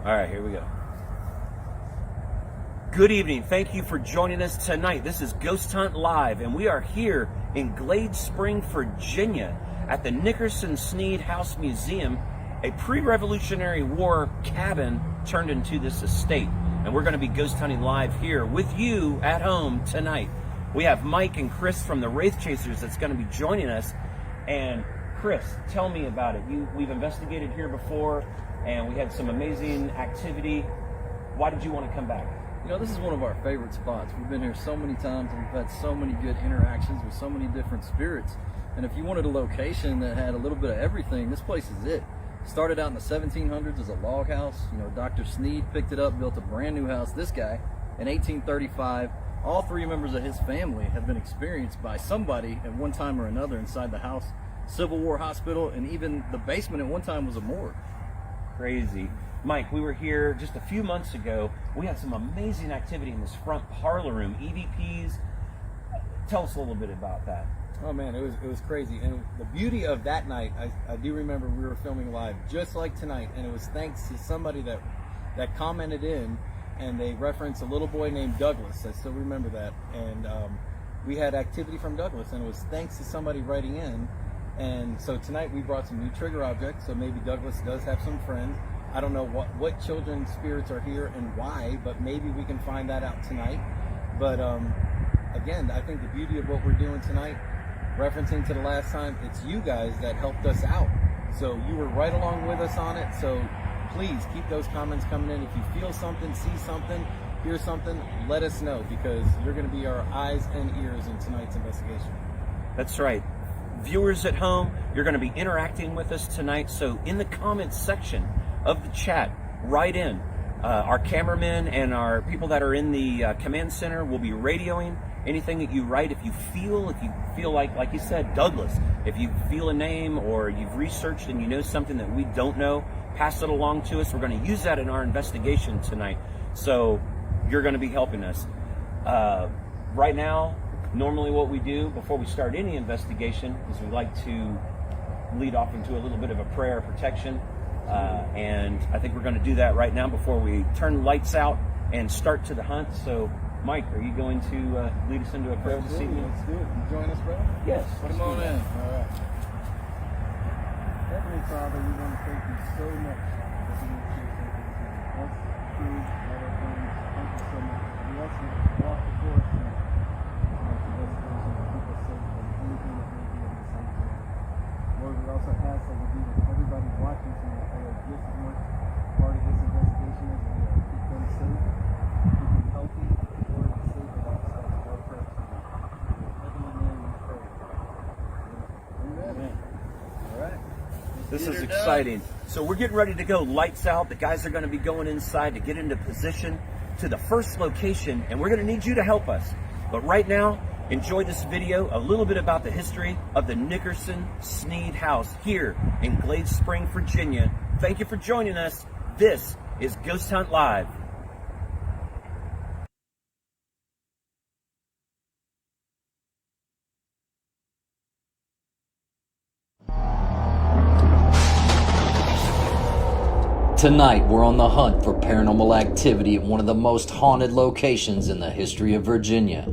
All right, here we go. Good evening. Thank you for joining us tonight. This is Ghost Hunt Live, and we are here in Glade Spring, Virginia, at the Nickerson Snead House Museum, a pre-Revolutionary War cabin turned into this estate. And we're going to be ghost hunting live here with you at home tonight. We have Mike and Chris from the Wraith Chasers that's going to be joining us. And Chris, tell me about it. We've investigated here before, and we had some amazing activity. Why did you want to come back? You know, this is one of our favorite spots. We've been here so many times, and we've had so many good interactions with so many different spirits. And if you wanted a location that had a little bit of everything, this place is it. Started out in the 1700s as a log house. You know, Dr. Snead picked it up, built a brand new house. This guy, in 1835, all three members of his family have been experienced by somebody at one time or another inside the house. Civil War hospital, and even the basement at one time was a morgue. Crazy. Mike, we were here just a few months ago. We had some amazing activity in this front parlor room, EVPs. Tell us a little bit about that. Oh man, it was crazy. And the beauty of that night, I do remember we were filming live just like tonight, and it was thanks to somebody that commented in, and they referenced a little boy named Douglas. I still remember that. And we had activity from Douglas, and it was thanks to somebody writing in. And so tonight we brought some new trigger objects, so maybe Douglas does have some friends. I don't know what children's spirits are here and why, but maybe we can find that out tonight. But again, I think the beauty of what we're doing tonight, referencing to the last time, it's you guys that helped us out. So you were right along with us on it. So please keep those comments coming in. If you feel something, see something, hear something, let us know, because you're going to be our eyes and ears in tonight's investigation. That's right. Viewers at home, you're going to be interacting with us tonight. So in the comments section of the chat, write in. Our cameramen and our people that are in the command center will be radioing anything that you write. If you feel like you said, Douglas, if you feel a name or you've researched and you know something that we don't know, pass it along to us. We're going to use that in our investigation tonight. So you're going to be helping us. Right now, normally what we do before we start any investigation is we like to lead off into a little bit of a prayer of protection. And I think we're going to do that right now before we turn the lights out and start to the hunt. So, Mike, are you going to lead us into a prayer this evening? Let's do it. You join us, brother? Yes. Come on in. All right. Heavenly Father, we want to thank you so much for being here tonight. Us, food, all our friends, thank you so much. Bless us, walk before us tonight. Keep us safe from anything that may be in this house tonight. Lord, we also ask that we do that everybody watching tonight, they are just as much part of this investigation as we are. Keep them safe. This is exciting. So we're getting ready to go. Lights out. The guys are going to be going inside to get into position to the first location, and we're going to need you to help us. But right now, enjoy this video, a little bit about the history of the Nickerson Snead house here in Glade Spring, Virginia. Thank you for joining us. This is Ghost Hunt Live. Tonight, we're on the hunt for paranormal activity at one of the most haunted locations in the history of Virginia.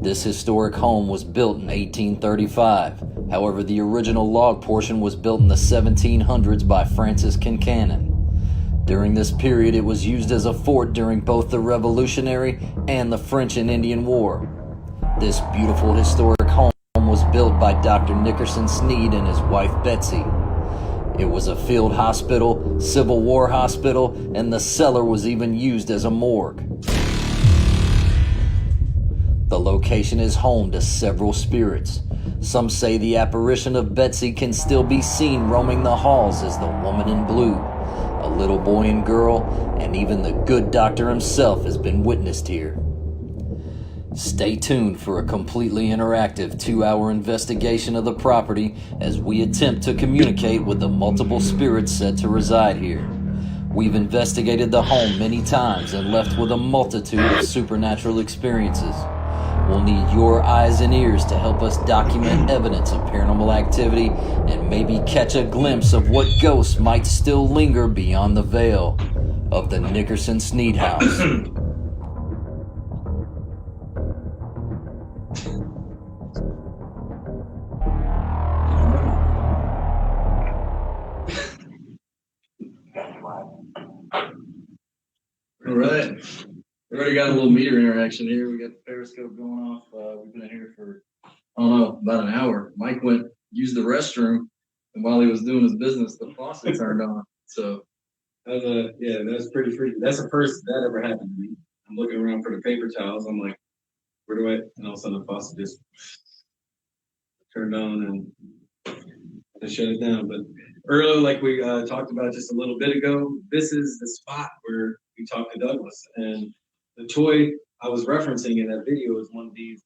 This historic home was built in 1835. However, the original log portion was built in the 1700s by Francis Kincannon. During this period, it was used as a fort during both the Revolutionary and the French and Indian War. This beautiful historic home was built by Dr. Nickerson Snead and his wife Betsy. It was a field hospital, Civil War hospital, and the cellar was even used as a morgue. The location is home to several spirits. Some say the apparition of Betsy can still be seen roaming the halls as the woman in blue. A little boy and girl, and even the good doctor himself has been witnessed here. Stay tuned for a completely interactive 2-hour investigation of the property as we attempt to communicate with the multiple spirits said to reside here. We've investigated the home many times and left with a multitude of supernatural experiences. We'll need your eyes and ears to help us document evidence of paranormal activity and maybe catch a glimpse of what ghosts might still linger beyond the veil of the Nickerson Snead house. All right, we already got a little meter interaction here. We got the periscope going off. We've been in here for, I don't know, about an hour. Mike went, used the restroom, and while he was doing his business, the faucet turned on. So, that's pretty freaky. That's the first that ever happened to me. I'm looking around for the paper towels. I'm like, where do I? And all of a sudden the faucet just turned on and I shut it down. But earlier, like we talked about just a little bit ago, this is the spot where we talked to Douglas, and the toy I was referencing in that video is one of these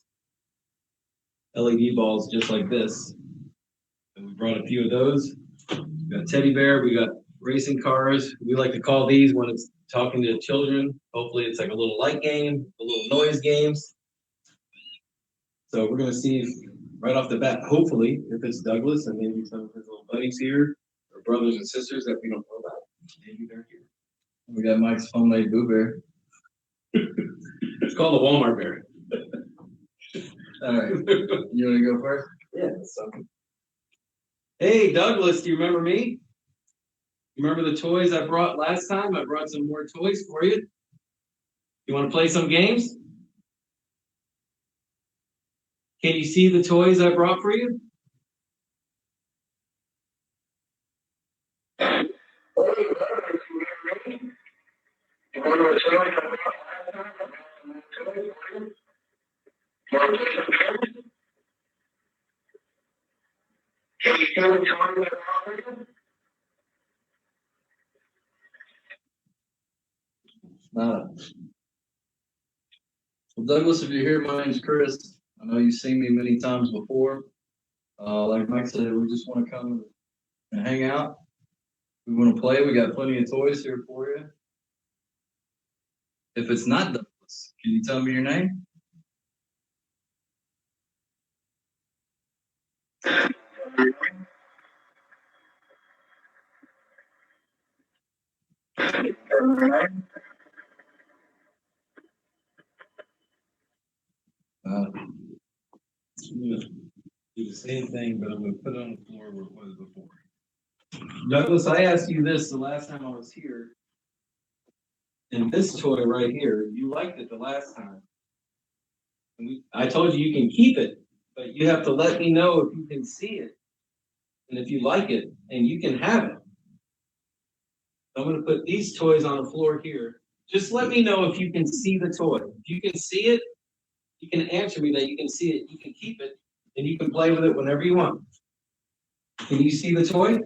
LED balls just like this. And we brought a few of those. We got teddy bear, we got racing cars. We like to call these when it's talking to children. Hopefully it's like a little light game, a little noise games. So we're gonna see if, right off the bat, hopefully, if it's Douglas and maybe some of his little buddies here, or brothers and sisters that we don't know about, maybe they're here. we got Mike's homemade Boo Bear. It's called a Walmart bear. All right, you want to go first? Yeah. So. Hey, Douglas, do you remember me? You remember the toys I brought last time? I brought some more toys for you. You want to play some games? Can you see the toys I brought for you? Well, Douglas, if you're here, my name's Chris. I know you've seen me many times before. Like Mike said, we just want to come and hang out. We want to play. We got plenty of toys here for you. If it's not Douglas, can you tell me your name? I'm gonna do the same thing, but I'm gonna put it on the floor where it was before. Douglas, I asked you this the last time I was here. And this toy right here, you liked it the last time. And I told you you can keep it, but you have to let me know if you can see it. And if you like it, and you can have it. I'm gonna put these toys on the floor here. Just let me know if you can see the toy. If you can see it, you can answer me that you can see it, you can keep it, and you can play with it whenever you want. Can you see the toy?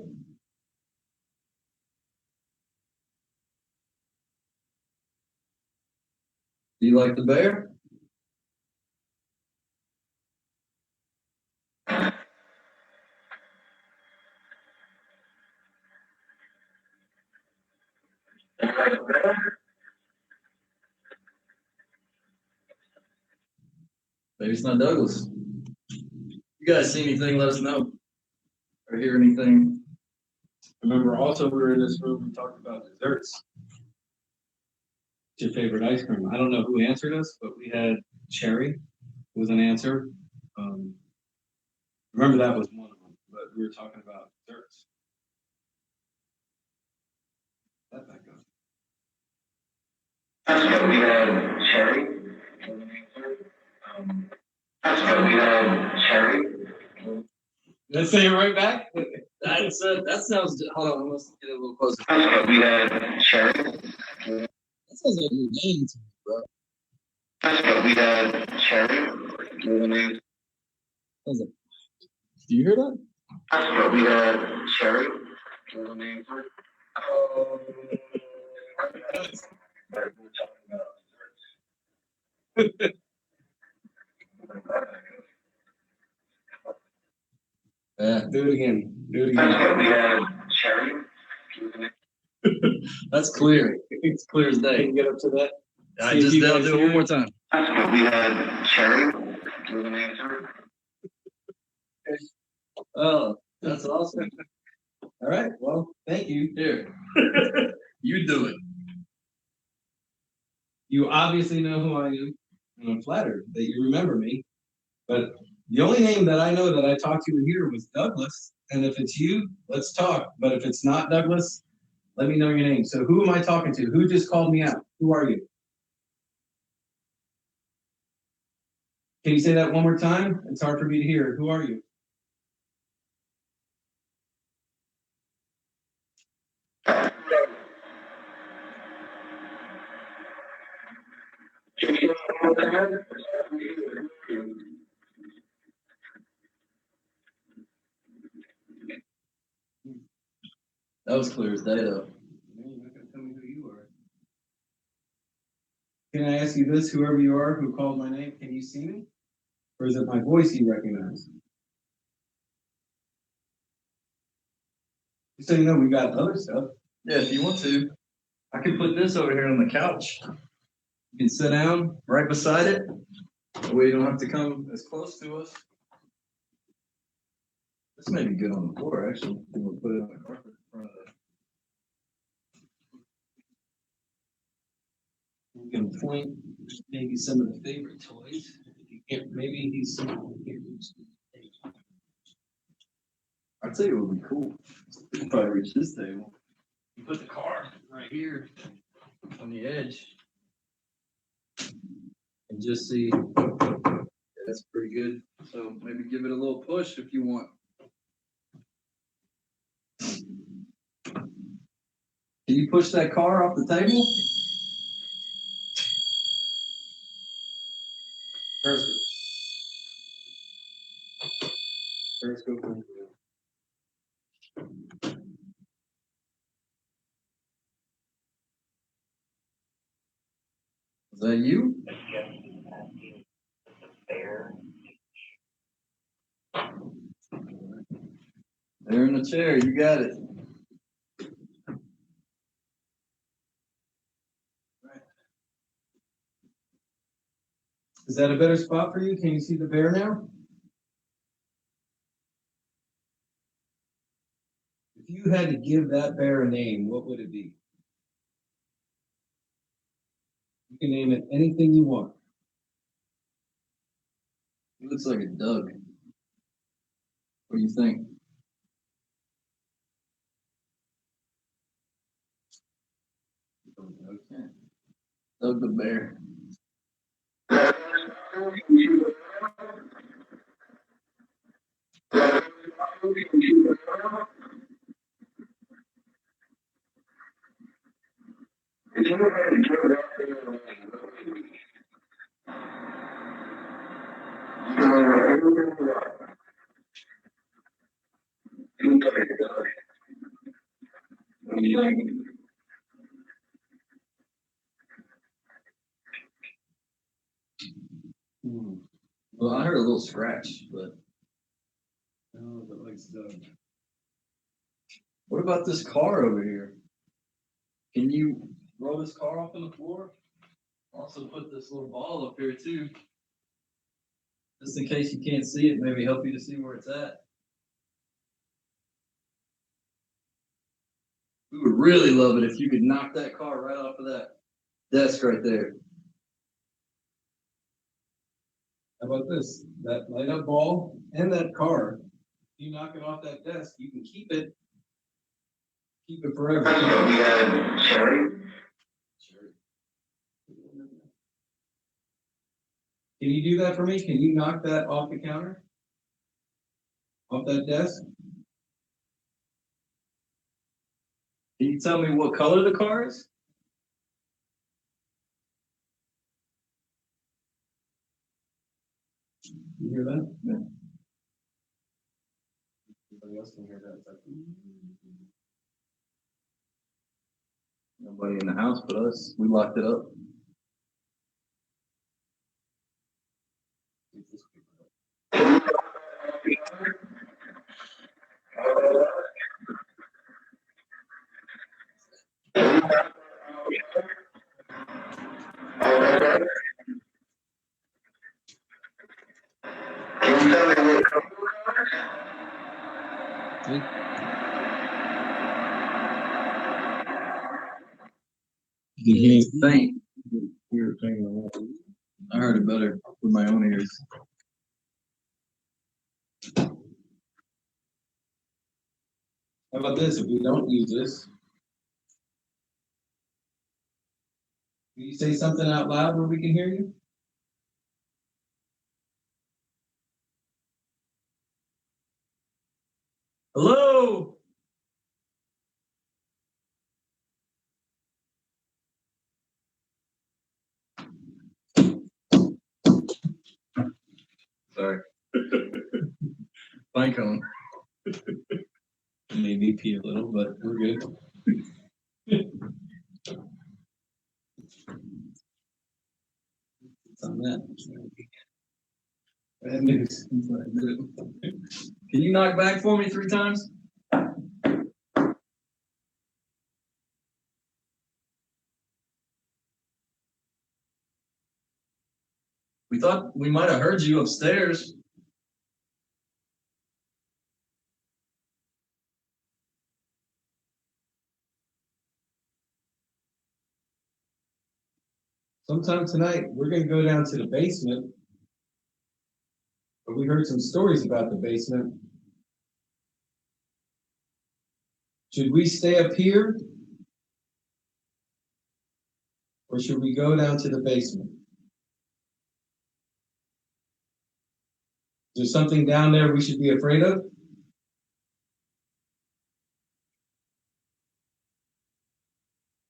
Do you like the bear? Maybe it's not Douglas. You guys see anything, let us know. Or hear anything. Remember, also, we were in this room, we talked about desserts. What's your favorite ice cream? I don't know who answered us, but we had cherry was an answer. Remember, that was one of them, but we were talking about desserts. That back up. So we had cherry. So we had cherry. Did I say it right back? That sounds. Hold on, let's get a little closer. So we had cherry. That sounds like your name to me, bro. So we had cherry. Do you hear that? So we had cherry. Yeah, Do it again. Do it again. So we had cherry. that's clear. It's clear as Can day. you get up to that? I See if just you I'll guys do it hear one more time. So we had cherry. Oh, that's awesome. All right. Well, thank you. Here, you do it. You obviously know who I am, and I'm flattered that you remember me. But the only name that I know that I talked to here was Douglas. And if it's you, let's talk. But if it's not Douglas, let me know your name. So who am I talking to? Who just called me out? Who are you? Can you say that one more time? It's hard for me to hear. Who are you? That was clear as day, though. You're not going to tell me who you are. Can I ask you this, whoever you are who called my name, can you see me? Or is it my voice you recognize? Just so you know, we got other stuff. Yeah, if you want to, I can put this over here on the couch. You can sit down right beside it. That way you don't have to come as close to us. This may be good on the floor, actually. We'll put it on the carpet in front of the. We can point maybe some of the favorite toys. If you can't, maybe he's I'd say it would be cool. We could probably reach this table. You put the car right here on the edge. And just see. That's pretty good. So maybe give it a little push if you want. Can you push that car off the table? Periscope. Is that you? There in the chair, you got it. Is that a better spot for you? Can you see the bear now? If you had to give that bear a name, what would it be? You can name it anything you want. He looks like a Doug. What do you think? Okay. Doug the bear. Well, I heard a little scratch, but No, but like stuff. what about this car over here? Can you roll this car off on the floor? Also put this little ball up here too. Just in case you can't see it, maybe help you to see where it's at. We would really love it if you could knock that car right off of that desk right there. How about this? That light up ball and that car. If you knock it off that desk, you can keep it. Keep it forever. We had Cherry. Can you do that for me? Can you knock that off the counter? Off that desk? Can you tell me what color the car is? You hear that? Yeah. Everybody else can hear that. It's like, Nobody in the house but us. We locked it up. Can you tell me what color? It's faint. I heard it better with my own ears. how about this? If we don't use this, can you say something out loud where we can hear you? Hello. Sorry. Fine cone. Maybe pee a little, but we're good. It's on that. Bad news. Can you knock back for me 3 times? We thought we might have heard you upstairs. Sometime tonight, we're gonna go down to the basement. But we heard some stories about the basement. Should we stay up here? Or should we go down to the basement? Is there something down there we should be afraid of?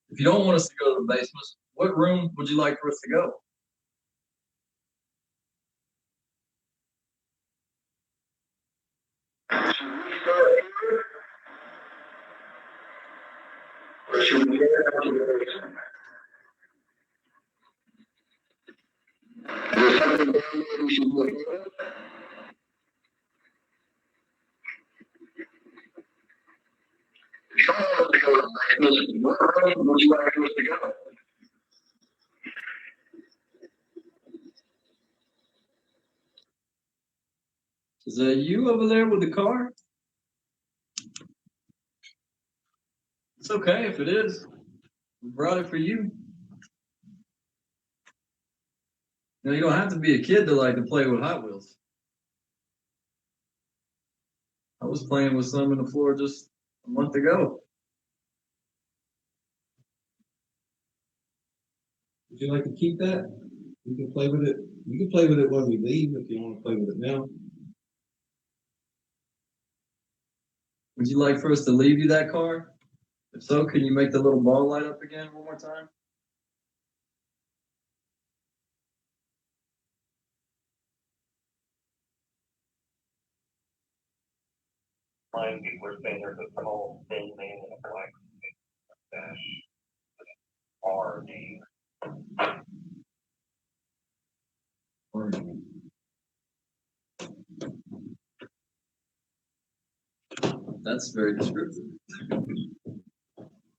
If you don't want us to go to the basement, what room would you like for us to go? Or should we get out to the basement? Is there something down there we should look at? If you don't want us to go to the basement, what room would you like us to go? Is that you over there with the car? It's okay if it is. We brought it for you. Now, you don't have to be a kid to like to play with Hot Wheels. I was playing with some on the floor just a month ago. Would you like to keep that? You can play with it. You can play with it when we leave if you don't want to play with it now. Would you like for us to leave you that car? If so, can you make the little ball light up again one more time? Mine people are saying there's a tall, thin man in a black mustache. R-D. That's very descriptive.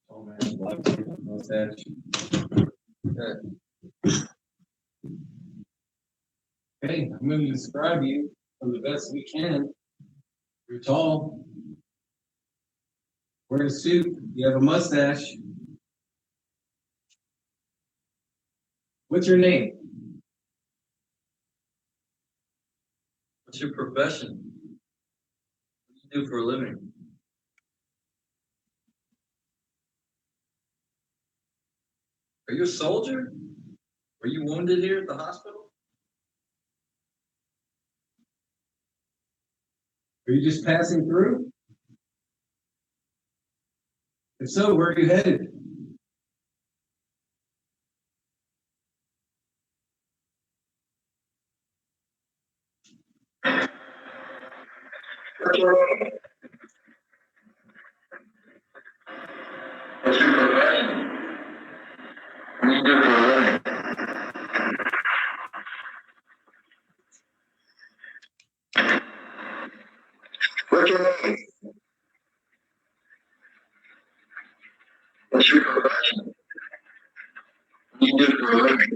Oh man, mustache. Hey, I'm going to describe you from the best we can. You're tall. Wearing a suit. You have a mustache. What's your name? What's your profession? What do you do for a living? Are you a soldier? Were you wounded here at the hospital? Are you just passing through? If so, where are you headed? What's your name? What's your profession? What do you do for a living? What's your name? What's your profession? What do you do for a living?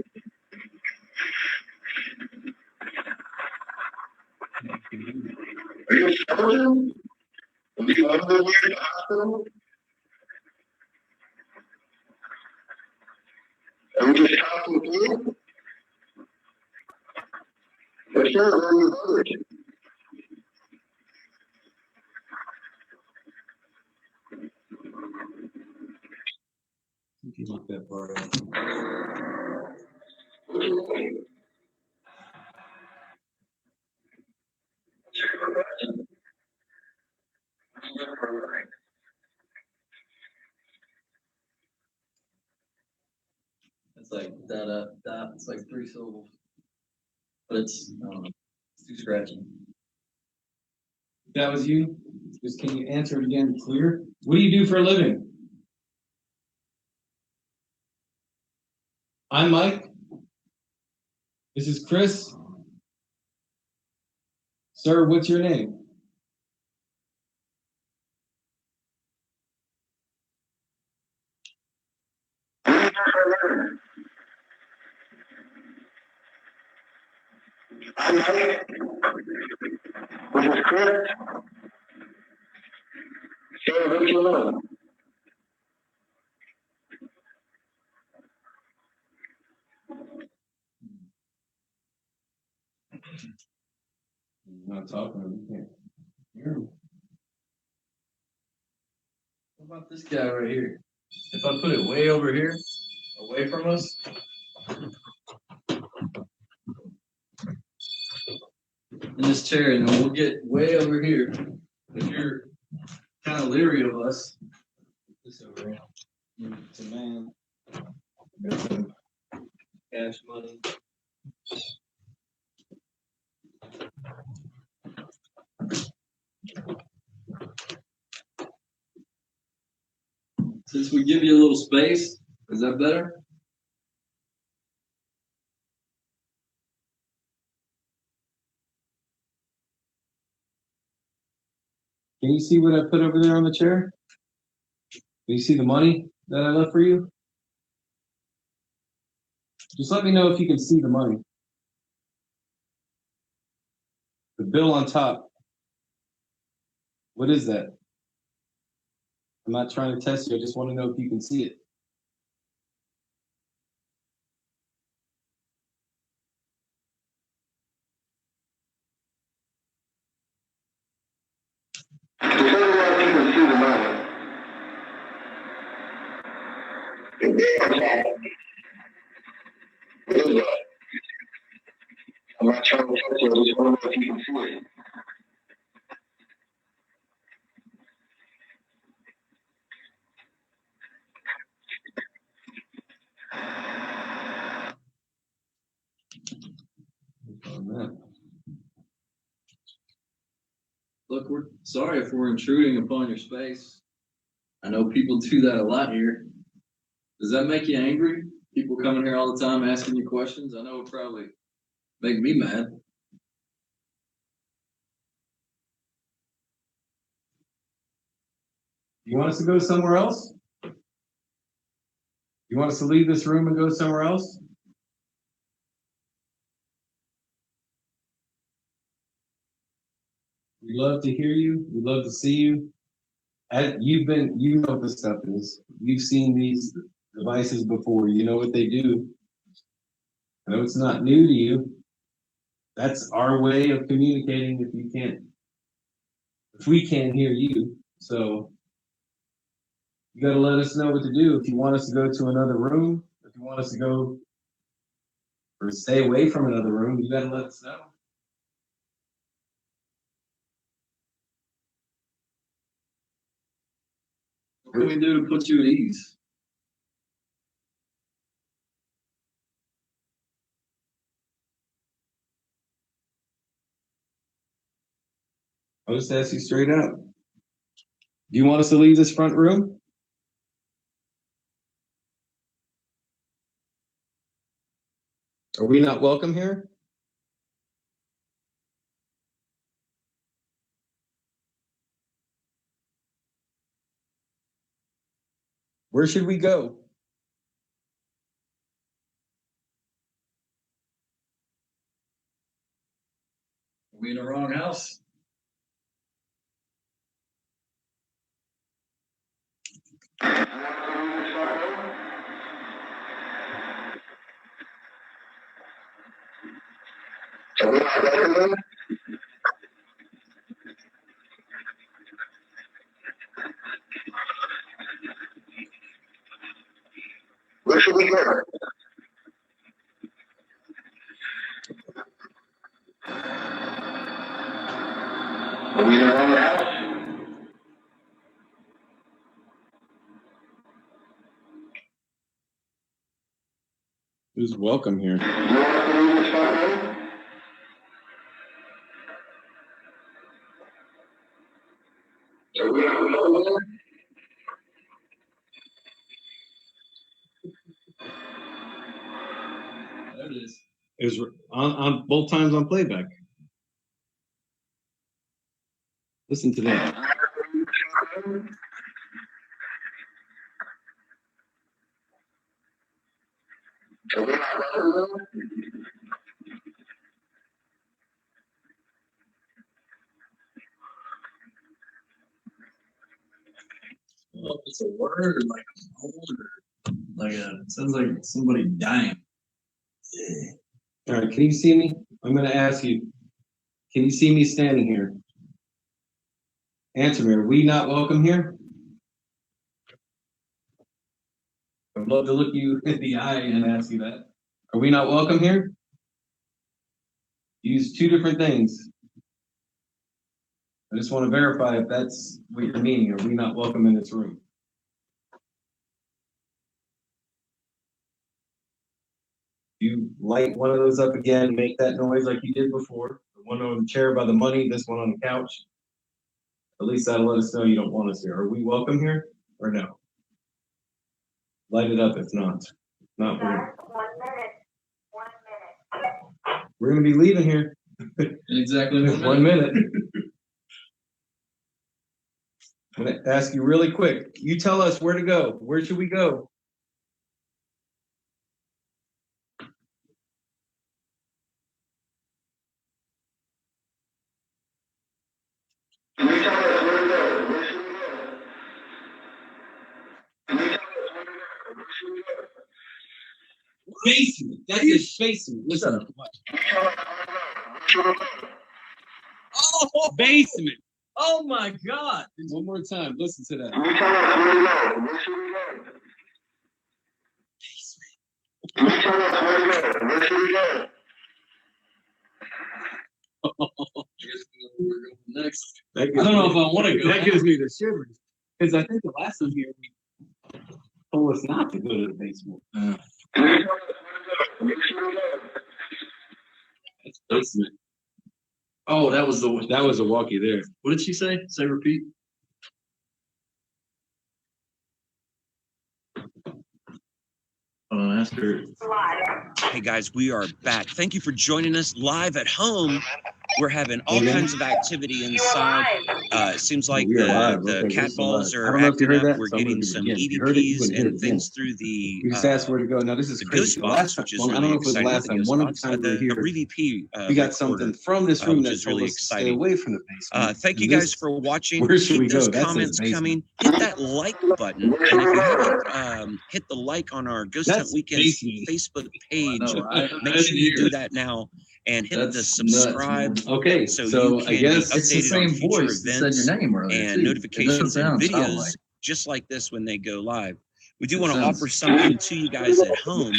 Are you a soldier? Do you want to live here at the hospital? Are we just passing through? Yes, sir. Where are you headed? If you look that far out. What's your name? What's your profession? What do you do for a living? It's like da. It's like 3 syllables. But it's too scratchy. If that was you, just can you answer it again clear? What do you do for a living? I'm Mike. This is Chris. Sir, what's your name? What do you do for a living? I'm Mike. This is Chris. Sir, what's your name? I'm not talking. You can't hear him. What about this guy right here? If I put it way over here, away from us, in this chair, and then we'll get way over here. If you're kind of leery of us, this over here. It's a man. Cash money. Since we give you a little space, is that better? Can you see what I put over there on the chair? Can you see the money that I left for you? Just let me know if you can see the money. The bill on top. What is that? I'm not trying to test you. I just want to know if you can see it. There's only a lot of people who see the money. What is that? I'm not trying to test you. I just want to know if you can see it. Oh, man. Look look, we're sorry if we're intruding upon your space. I know people do that a lot here. Does that make you angry? People coming here all the time asking you questions? I know it probably make me mad. You want us to go somewhere else? You want us to leave this room and go somewhere else? We love to hear you. We love to see you. You know what this stuff is. You've seen these devices before. You know what they do. I know it's not new to you. That's our way of communicating if we can't hear you. So you got to let us know what to do. If you want us to go to another room, if you want us to go or stay away from another room, you got to let us know. What can we do to put you at ease? I'll just ask you straight up. Do you want us to leave this front room? Are we not welcome here? Where should we go? Are we in the wrong house? Where should we go? Are we in the wrong house? Who's welcome here? You want us to leave this front room? Are we over there? There it is. It was on both times on playback. Listen to that. Are we not welcome there? Well, if it's a word or like a moan or like it sounds like somebody dying. All right, can you see me? I'm going to ask you. Can you see me standing here? Answer me. Are we not welcome here? I'd love to look you in the eye and ask you that. Are we not welcome here? Use two different things. I just want to verify if that's what you're meaning. Are we not welcome in this room? You light one of those up again, make that noise like you did before. The one on the chair by the money, this one on the couch. At least that'll let us know you don't want us here. Are we welcome here or no? Light it up if not. Not we're 1 minute. 1 minute. we're gonna be leaving here Exactly. in 1 minute. I'm gonna ask you really quick. You tell us where to go. Where should we go? Can you tell us where to go? Where should we go? Can you tell us where to go? Where should we go? Basement. That's his basement. Listen. Can you tell us where to go? Where should we go? Oh, basement. Oh my God. One more time. Listen to that. Can you tell us where to go? Where should we go? Can you tell us where to go? Where should we go? I guess we know where we're going next. That I don't know if I want to go. That gives me the shivers. Because I think the last time here we told us not to go to the basement. Can you tell us where to go? Where should we go? That's basement. Oh, that was a walkie there. What did she say? Say repeat. Ask her. Hey guys, we are back. Thank you for joining us live at home. We're having all kinds of activity inside. It seems like the cat balls are acting up. We're getting some EVPs and things through the You just asked where to go. Now this is the crazy. ghost box, which is really I don't know if it was the exciting. last time. One of the times we were here, EVP we got something from this room which that is told really us to stay exciting. away from the basement. Thank you And this- guys for watching. Where should we Keep those go? That says comments basement. coming. Hit that like button. And if you haven't hit the like on our Ghost Hunt That's Weekends basement. Facebook page, I make didn't sure you hear do it. that now and hit That's the subscribe nuts, man. Okay, so so you I can guess be It's the updated on same future voice that said events your name earlier, and too. It notifications doesn't and sound videos childlike. just like this when they go live. We do It want to sounds- offer something to you guys at home.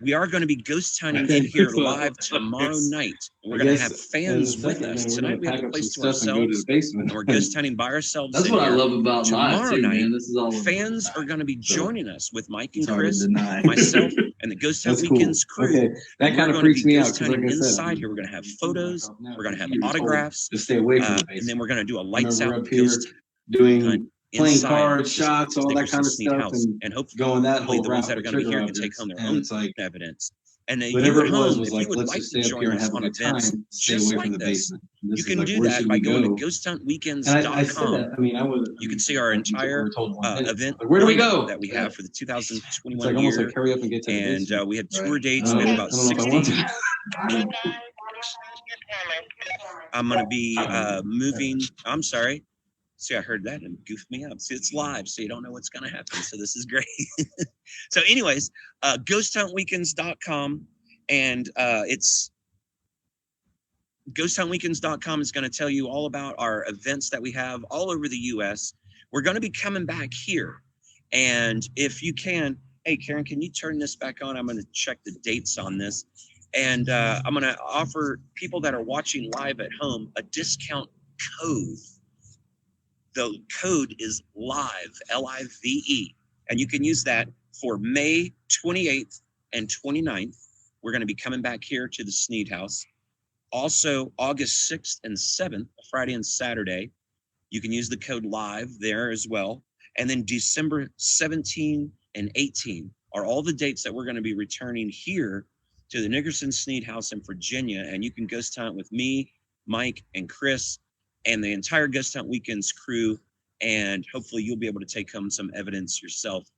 We are going to be ghost hunting in here live tomorrow night. We're going to have fans with us. Tonight we have the place to ourselves, and we're ghost hunting by ourselves. That's in what I here. love about live, Tomorrow too, night, man. This is all fans are going to be joining us with Mike and It's hard to Chris, deny. myself, and the Ghost Hunt That's cool. Weekends crew. Okay, that And kind we're of going to freaks be me out ghost because, like hunting I said, inside here. We're going to have photos. We're going to have you were told autographs. to stay away from the And basement. then we're going to do a I lights remember out up here ghost doing hunt playing inside cards, this shots, all that Nickerson kind of Snead stuff, house. And hopefully going that whole the route ones that are with going to be here trigger can take objects. home their And own it's like evidence. And whatever you it at was home, was if like, you would let's like just to stay up join here and us have a on good events time, stay just away like from the this, basement. And this you is can like, do where that should by we going to go? And I said ghosthantweekends.com. that. I mean, I was. You can see our entire event Like, where do we go? that we have for the It's 2021 like almost year. like hurry up and get to the And basement. we have tour Right. dates. I We don't have know. about I don't know if I want 60. to. I'm going to be moving. I'm sorry. See, I heard that and goofed me up. See, it's live, so you don't know what's going to happen. So this is great. So anyways, ghosthantweekends.com. And it's ghosthantweekends.com is going to tell you all about our events that we have all over the U.S. We're going to be coming back here. And if you can, hey, Karen, can you turn this back on? I'm going to check the dates on this. And I'm going to offer people that are watching live at home a discount code. The code is LIVE, L-I-V-E. And you can use that for May 28th and 29th. We're going to be coming back here to the Snead house. Also, August 6th and 7th, Friday and Saturday, you can use the code LIVE there as well. And then December 17 and 18 are all the dates that we're going to be returning here to the Nickerson Snead house in Virginia. And you can ghost hunt with me, Mike, and Chris, and the entire Ghost Hunt Weekends crew. And hopefully you'll be able to take home some evidence yourself.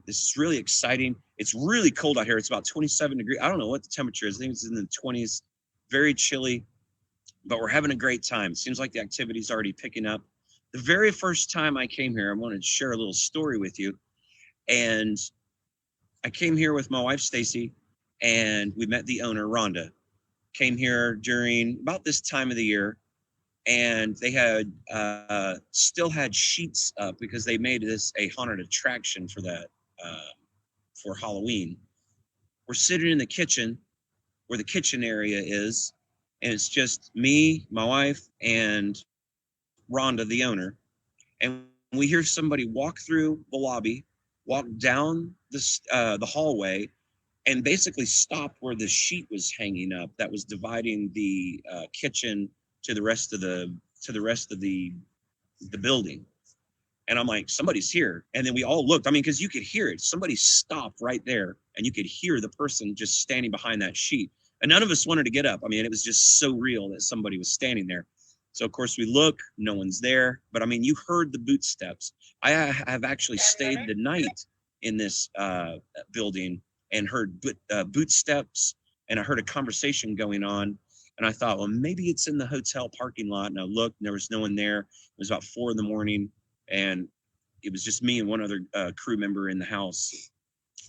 This is really exciting. It's really cold out here. It's about 27 degrees. I don't know what the temperature is. I think it's in the 20s. Very chilly, but we're having a great time. Seems like the activity's already picking up. The very first time I came here, I wanted to share a little story with you. And I came here with my wife, Stacy, and we met the owner, Rhonda. Came here during about this time of the year, and they had still had sheets up because they made this a haunted attraction for that for Halloween. We're sitting in the kitchen where the kitchen area is, and it's just me, my wife, and Rhonda, the owner. And we hear somebody walk through the lobby, walk down the hallway, and basically stop where the sheet was hanging up that was dividing the kitchen to the rest of the building. And I'm like, somebody's here. And then we all looked. I mean, because you could hear it. Somebody stopped right there, and you could hear the person just standing behind that sheet. And none of us wanted to get up. I mean, it was just so real that somebody was standing there. So, of course, we look. No one's there. But, I mean, you heard the boot steps. I have actually stayed the night in this building and heard boot steps, and I heard a conversation going on. And I thought, well, maybe it's in the hotel parking lot. And I looked, and there was no one there. It was about 4 a.m, and it was just me and one other crew member in the house.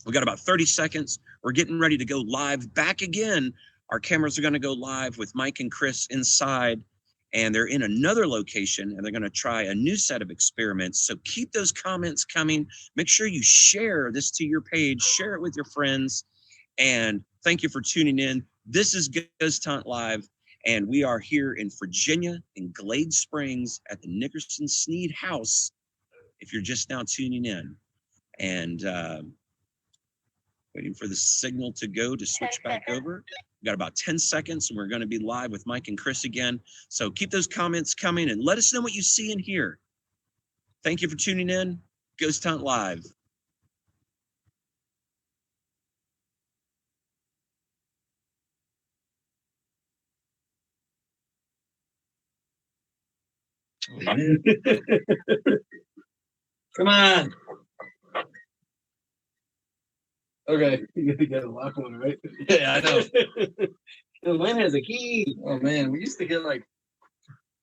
We got about 30 seconds. We're getting ready to go live back again. Our cameras are going to go live with Mike and Chris inside, and they're in another location, and they're going to try a new set of experiments. So keep those comments coming. Make sure you share this to your page. Share it with your friends. And thank you for tuning in. This is Ghost Hunt Live, and we are here in Virginia in Glade Springs at the Nickerson Snead house, if you're just now tuning in. And waiting for the signal to go to switch back over. We've got about 10 seconds and we're going to be live with Mike and Chris again. So keep those comments coming and let us know what you see and hear. Thank you for tuning in. Ghost Hunt Live. Come on. Okay, you got to lock one, right? Yeah, I know. The Lynn has a key. Oh man, we used to get like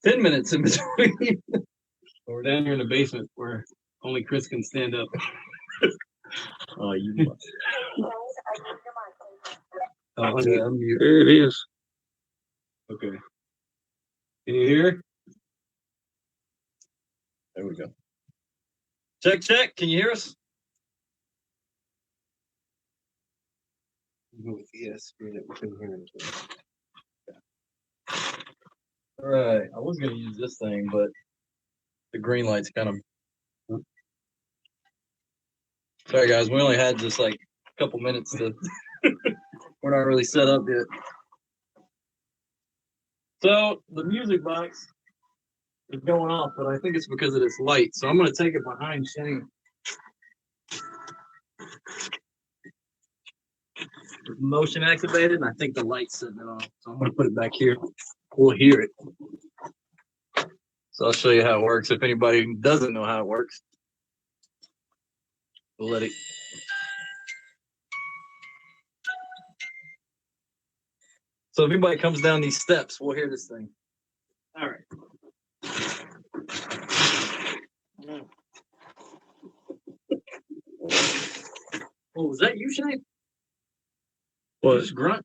10 minutes in between. We're down here in the basement where only Chris can stand up. Oh, you. Oh, Yeah, I'm mute. there it is. Okay. Can you hear? There we go. Check, check. Can you hear us? Yes, we couldn't hear him. All right. I was gonna use this thing, but the green light's kind of. Sorry, guys. We only had just like a couple minutes to. We're not really set up yet. So the music box is going off, but I think it's because of this light. So I'm gonna take it behind Shane. It's motion activated, and I think the light's setting it off. So I'm gonna put it back here. We'll hear it. So I'll show you how it works. If anybody doesn't know how it works, we'll let it. So if anybody comes down these steps, we'll hear this thing. All right. Oh, was that you, Shane? What? Just grunt.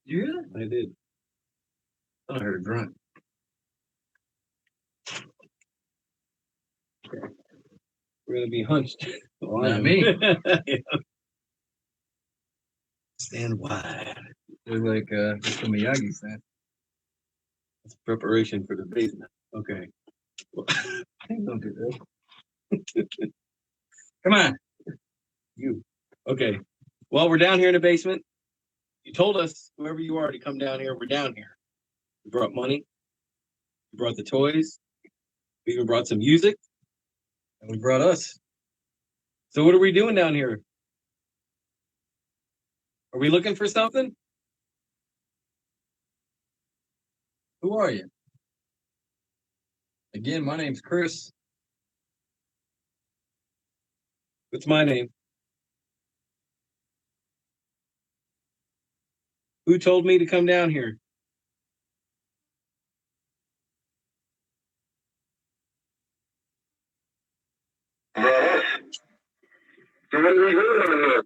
Did you hear that? I did. I heard a grunt. We're gonna be hunched. Not me. Yeah. Stand wide. They're like Mr. Miyagi said. It's preparation for the basement. Okay. Don't do that. Come on. You. Okay. Well, we're down here in the basement. You told us, whoever you are, to come down here. We're down here. We brought money. We brought the toys. We even brought some music. And we brought us. So what are we doing down here? Are we looking for something? Who are you? Again, my name's Chris. What's my name? Who told me to come down here? So what are we doing on here?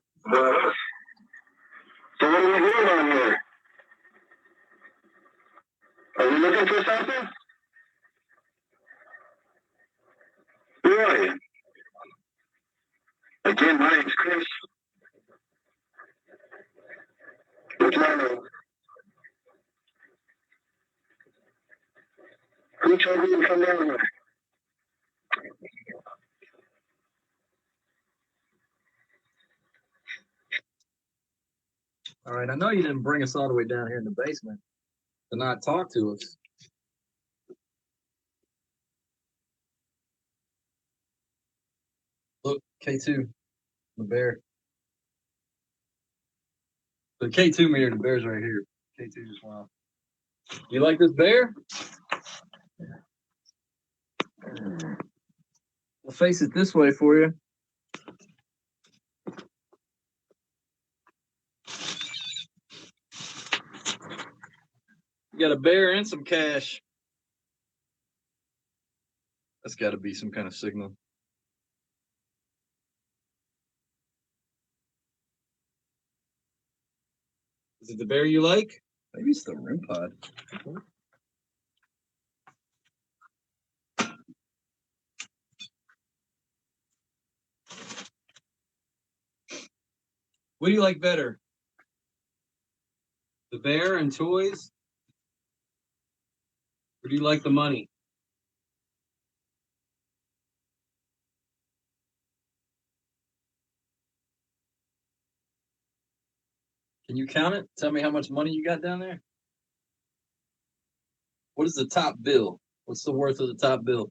So what are we doing on here? Are we looking for something? Who are you? Again, my name's Chris. What's my name? Who told me to come down here? All right, I know you didn't bring us all the way down here in the basement to not talk to us. Look, K2, the bear. The K2 meter, the bear's right here. K2 just went off. You like this bear? I'll face it this way for you. You got a bear and some cash. That's got to be some kind of signal. Is it the bear you like? Maybe it's the REM pod. What do you like better? The bear and toys? Or do you like the money? Can you count it? Tell me how much money you got down there. What is the top bill? What's the worth of the top bill?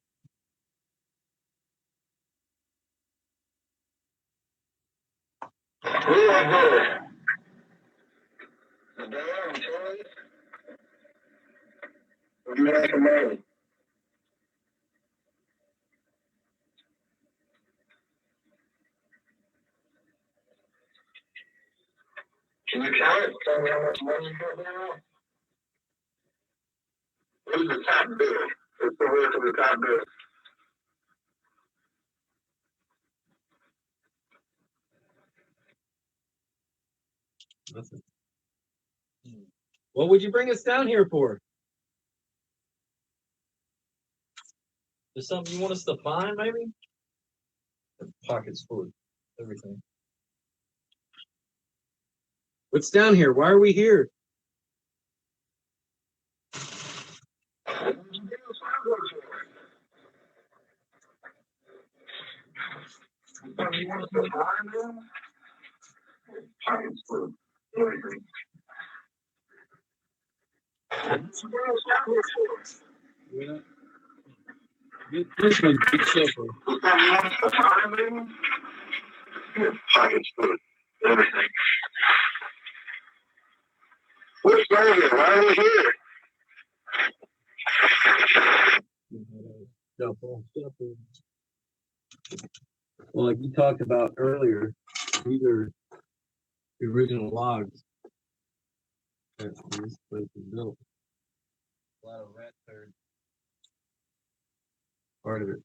Can you count it? Tell me how much money you got now? What is the top bill? What's the worth of the top bill? Nothing. What would you bring us down here for? There's something you want us to find, maybe? The pockets full of everything. What's down here? Why are we here? This one's big silver. Pockets full of everything. What's going on? Why are we here? Well, like you talked about earlier, these are the original logs that this place was built. A lot of rat turd. Part of it.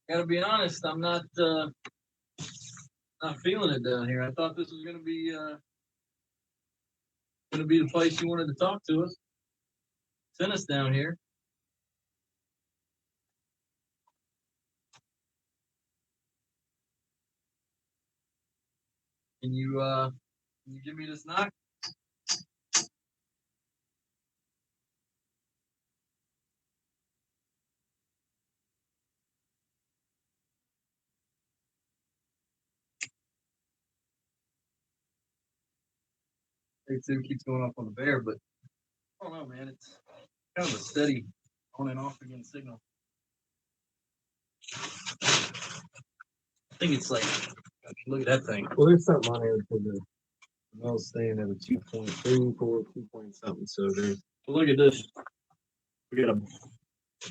Gotta be honest, I'm not feeling it down here. I thought this was gonna be the place you wanted to talk to us. Send us down here. Can you give me this knock? Two keeps going off on the bear, but I don't know, man. It's kind of a steady on and off again signal. I think it's like, look at that thing. Well, there's something on here for the well staying at a 2.3, 4, 2 point something. So there's. Well, look at this. We got a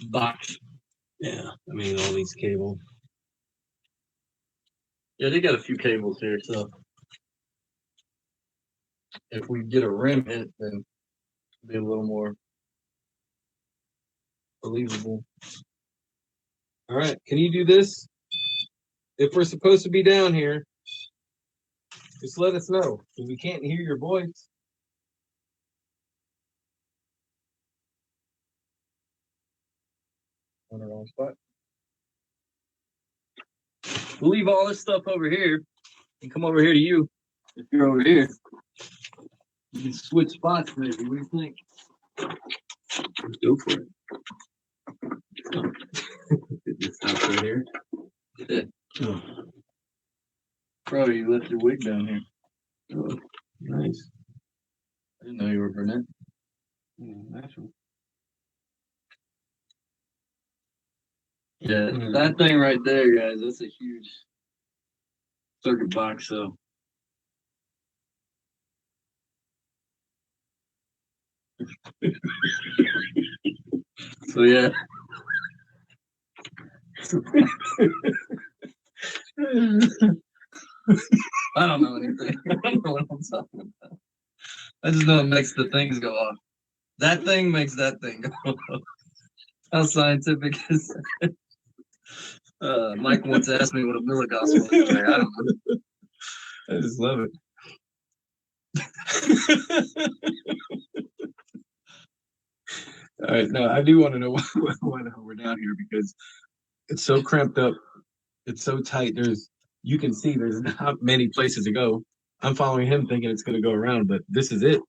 box. Yeah, I mean all these cables. Yeah, they got a few cables here, so if we get a rim hit, then it'll be a little more believable. All right, can you do this? If we're supposed to be down here, just let us know. Because we can't hear your voice. On the wrong spot. We'll leave all this stuff over here and come over here to you. If you're over here, you can switch spots maybe. What do you think? Let's go for it. This house right here. Yeah. Oh. Bro, you left your wig down here. Oh, nice. I didn't know you were brunette. Natural. Yeah, that thing right there, guys, that's a huge circuit box, so. So, yeah. I don't know anything. I don't know what I'm talking about. I just know it makes the things go off. That thing makes that thing go off. How scientific is that? Mike once asked me what a milligauss was. I don't know. I just love it. All right, no, I do want to know why we're down here because it's so cramped up. It's so tight. You can see there's not many places to go. I'm following him thinking it's going to go around, but this is it.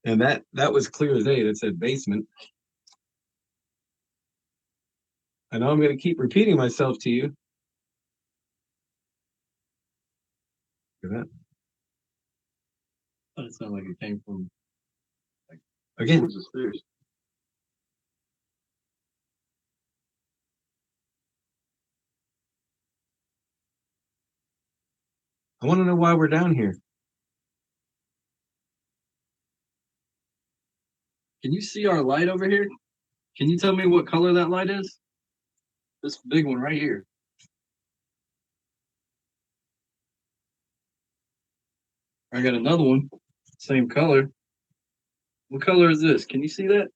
And that was clear as day. That said basement. I know I'm going to keep repeating myself to you. Look at that. That sounded like it came from, like, again, the stairs. I want to know why we're down here. Can you see our light over here? Can you tell me what color that light is? This big one right here. I got another one, same color. What color is this? Can you see that?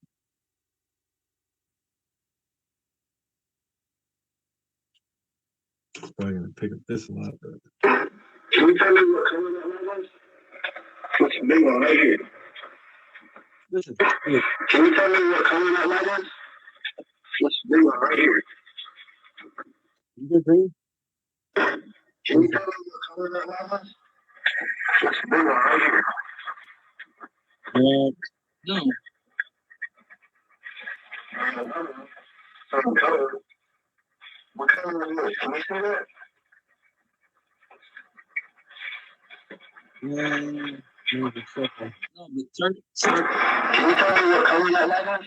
Probably gonna pick up this a lot, but Can you tell me what color that light was? What's the big one right here? this is big. Can you tell me what color that light was? What's the big one right here? You good, green? Can you tell me what color that light was? What's the big one right here? No. Some color. What color is this? Can you see that? No, but start. Can you tell me what color that light was?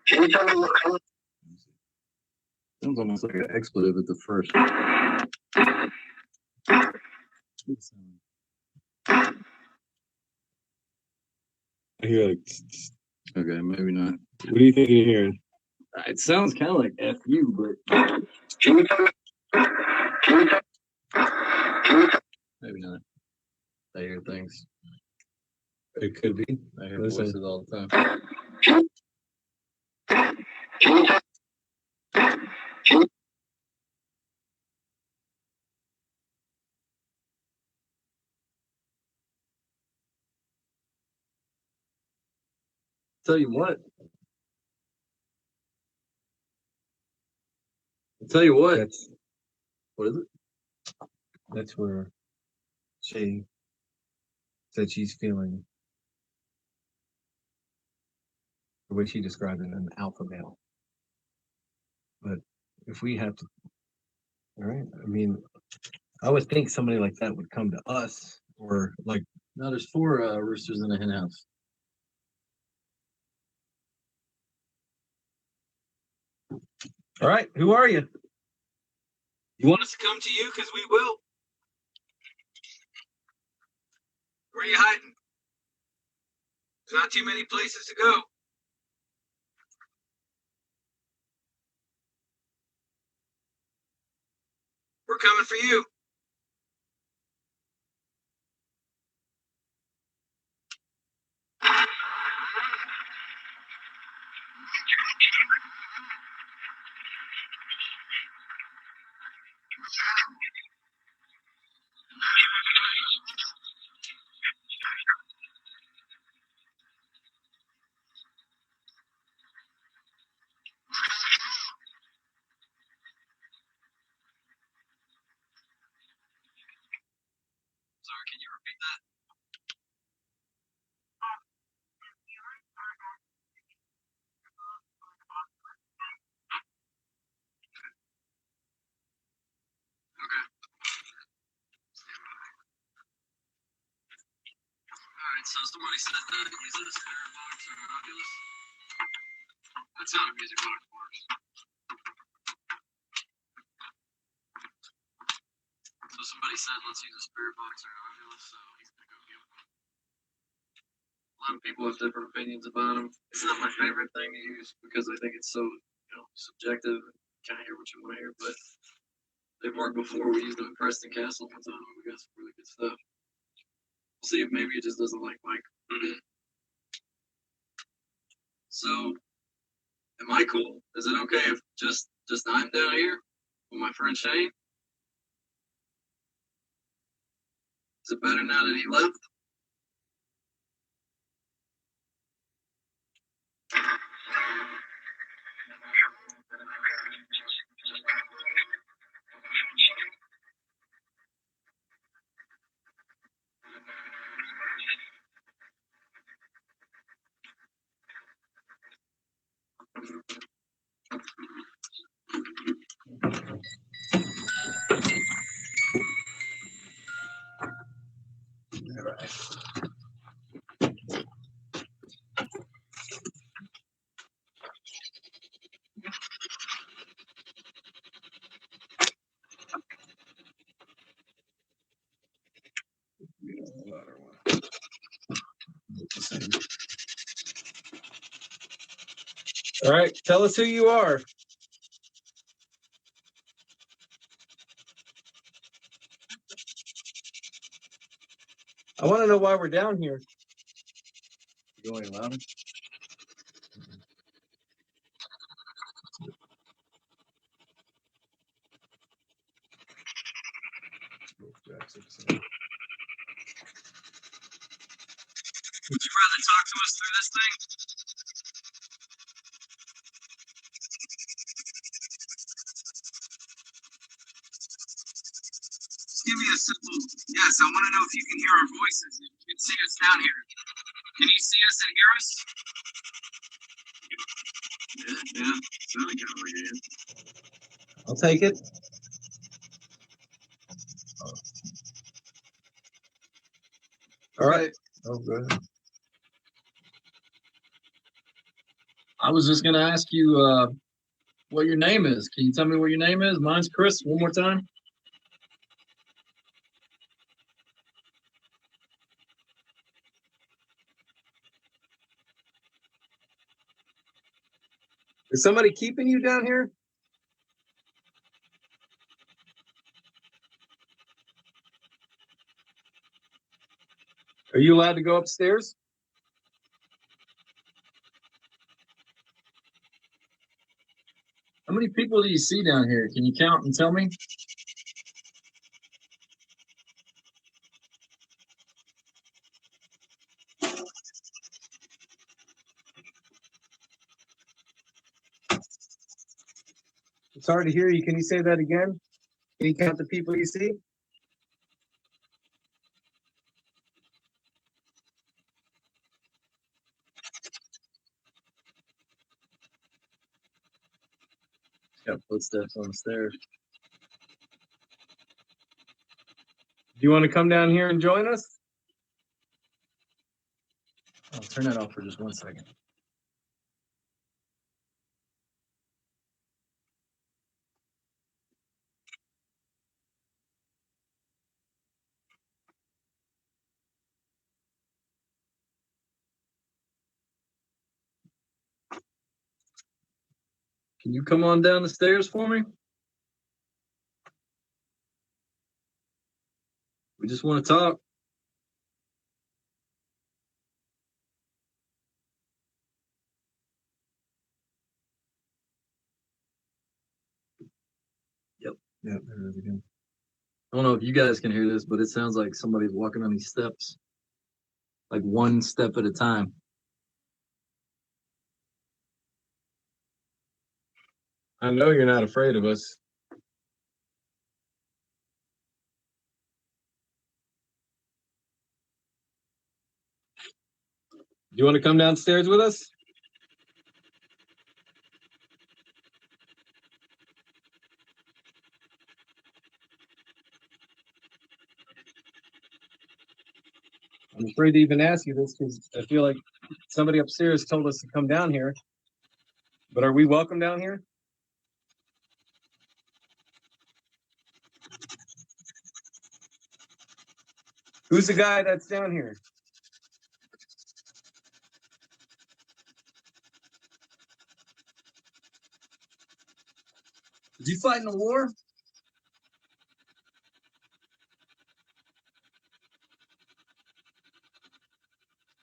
Can you tell me what color? Sounds almost like an expletive at the first. I hear like. Okay, maybe not. What do you think you're hearing? It sounds kind of like "fu," but Can you tell me? Can you tell? Can you tell? maybe not. I hear things. It could be. I hear voices all the time. Can you tell? Can you? Tell you what. I'll tell you what. What is it? That's where she said she's feeling the way she described it, an alpha male. But if we have to, all right, I mean, I would think somebody like that would come to us or like. No, there's 4 roosters in a hen house. All right, who are you? You want us to come to you? Because we will. Where are you hiding? There's not too many places to go. We're coming for you. Sorry, can you repeat that? Okay. Alright, so somebody said that use it as spirit box or Oculus. That's how the music box works. So somebody said let's use a spirit box or Oculus, so he's gonna go get one. A lot of people have different opinions about them. It's not my favorite thing to use because I think it's so, subjective and kind of hear what you want to hear, but they've worked before. We used them at Preston Castle one time. We got some really good stuff. We'll see if maybe it just doesn't like Mike. So, am I cool? Is it okay if just I'm down here with my friend Shane? Is it better now that he left? All right, tell us who you are. I want to know why we're down here. Going louder. Would you rather talk to us through this thing? Just give me a simple yes. I want to know if you can hear our voices. You can see us down here. Can you see us and hear us? Yeah. Sounding kind of like it. I'll take it. All right. Oh, good. I was just gonna ask you what your name is. Can you tell me what your name is? Mine's Chris. One more time. Is somebody keeping you down here? Are you allowed to go upstairs? How many people do you see down here? Can you count and tell me? It's hard to hear you. Can you say that again? Can you count the people you see? Got footsteps on the stairs. Do you want to come down here and join us? I'll turn that off for just 1 second. Can you come on down the stairs for me? We just want to talk. Yep, there it is again. I don't know if you guys can hear this, but it sounds like somebody's walking on these steps, like one step at a time. I know you're not afraid of us. Do you want to come downstairs with us? I'm afraid to even ask you this because I feel like somebody upstairs told us to come down here. But are we welcome down here? Who's the guy that's down here? Did you fight in the war?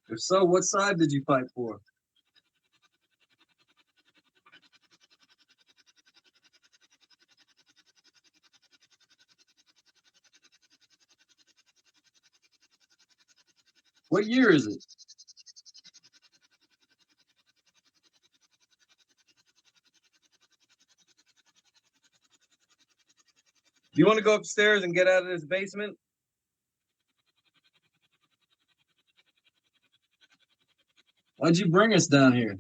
If so, what side did you fight for? What year is it? Do you want to go upstairs and get out of this basement? Why'd you bring us down here?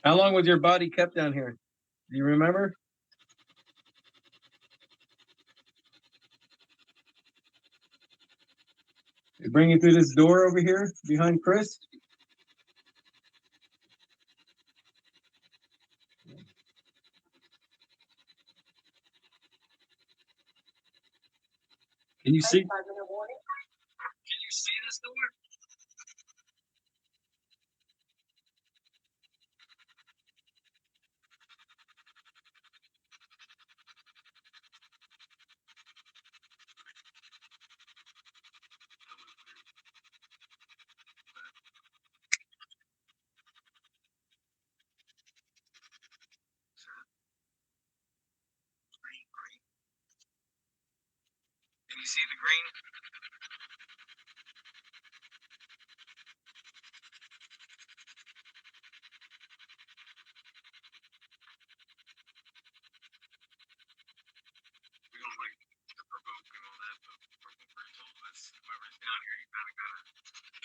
How long was your body kept down here? Do you remember? They bring you through this door over here behind Chris. Can you see? Can you see this door? Can you see the green? We don't like to provoke and all that, but Morin told us whoever's down here, you kind of gotta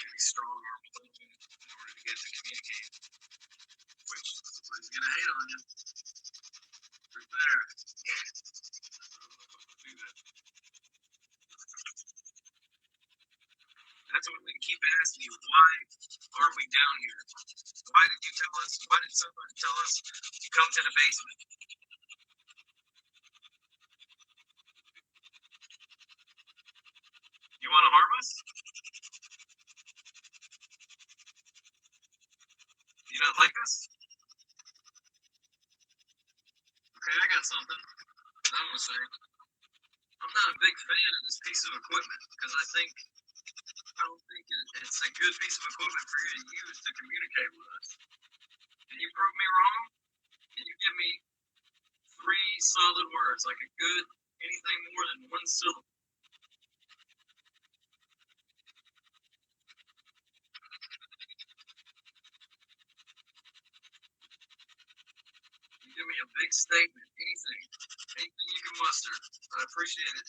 be strong or religion in order to get to communicate. Which is gonna hate on you. Right there. Do that. That's what we keep asking you. Why are we down here? Why did you tell us? Why did somebody tell us to come to the basement? You want to harm us? You don't like us? Okay, I got something I'm gonna say. I'm not a big fan of this piece of equipment because I don't think it's a good piece of equipment for you to use to communicate with us. Can you prove me wrong? Can you give me 3 solid words, like a good, anything more than 1 syllable? Give me a big statement, anything you can muster. I appreciate it.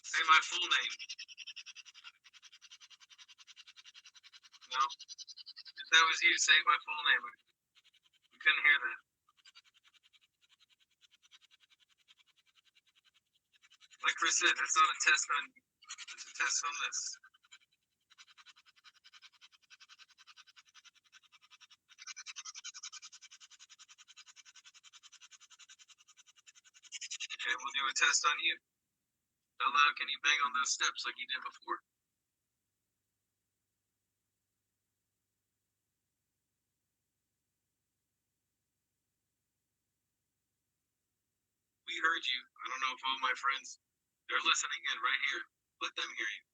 Say my full name. No, if that was you, say my full name. We couldn't hear that. Like Chris said, that's not a test on you. It's a test on this. Okay, we'll do a test on you. How loud can you bang on those steps like you did before? We heard you. I don't know if all my friends, they're listening in right here. Let them hear you.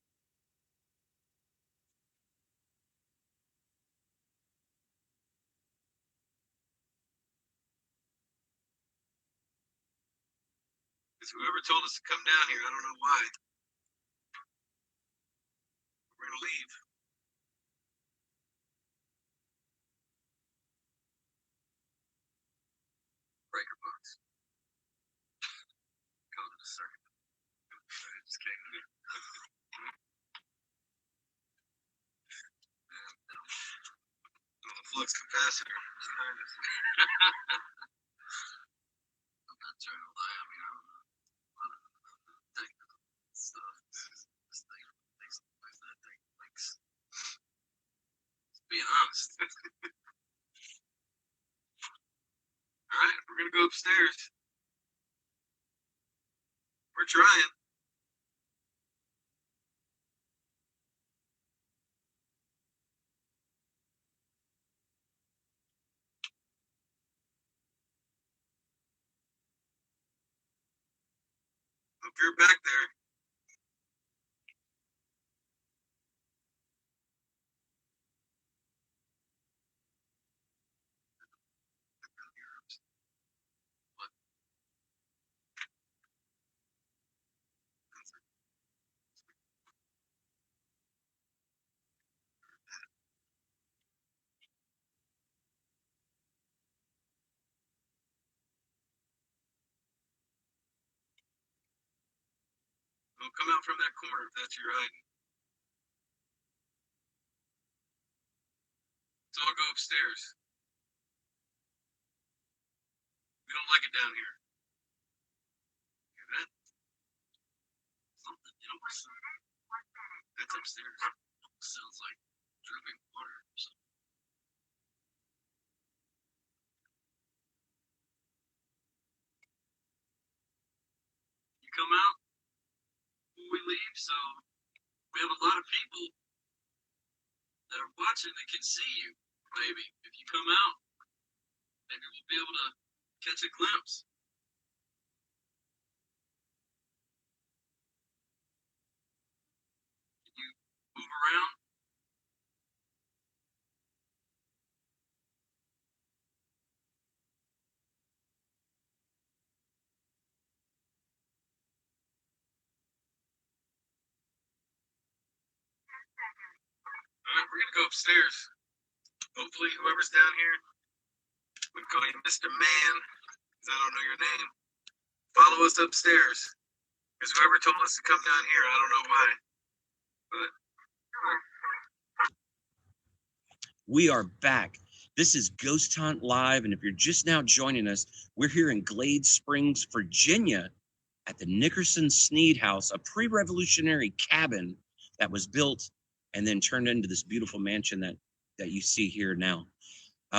Because whoever told us to come down here, I don't know why. We're going to leave. Breaker box. Go to the circuit. Just kidding. The flux capacitor is behind us. I'm not trying to lie. I mean, I don't know. A lot of technical stuff. This thing makes that thing likes. Being honest. Alright, we're gonna go upstairs. We're trying. If you're back there, Don't come out from that corner if that's your hiding. Let's all go upstairs. We don't like it down here. Hear that? Something, that's upstairs. Sounds like dripping water or something. You come out when we leave, so we have a lot of people that are watching that can see you. Maybe if you come out, maybe we'll be able to catch a glimpse. Can you move around? All right, we're gonna go upstairs. Hopefully, whoever's down here, we call you Mr. Man, because I don't know your name. Follow us upstairs, because whoever told us to come down here, I don't know why. But We are back. This is Ghost Hunt Live, and if you're just now joining us, we're here in Glade Springs, Virginia, at the Nickerson Snead house, a pre-revolutionary cabin that was built and then turned into this beautiful mansion that you see here now.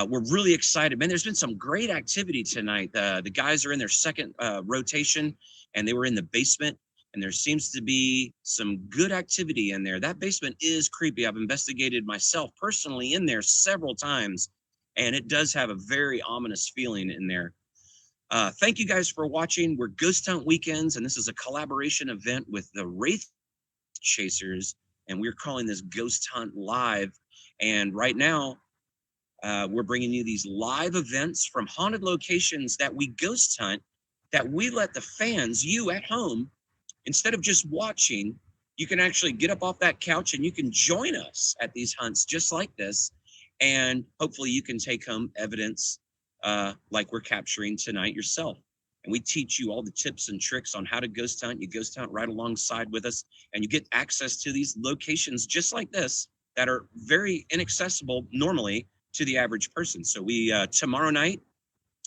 We're really excited, man. There's been some great activity tonight. The guys are in their second rotation, and they were in the basement, and there seems to be some good activity in there. That basement is creepy. I've investigated myself personally in there several times, and it does have a very ominous feeling in there. Thank you guys for watching. We're Ghost Hunt Weekends, and this is a collaboration event with the Wraith Chasers, and we're calling this Ghost Hunt Live. And right now, we're bringing you these live events from haunted locations that we ghost hunt, that we let the fans, you at home, instead of just watching, you can actually get up off that couch and you can join us at these hunts just like this. And hopefully you can take home evidence like we're capturing tonight yourself. And we teach you all the tips and tricks on how to ghost hunt. You ghost hunt right alongside with us, and you get access to these locations just like this that are very inaccessible normally to the average person. So we tomorrow night,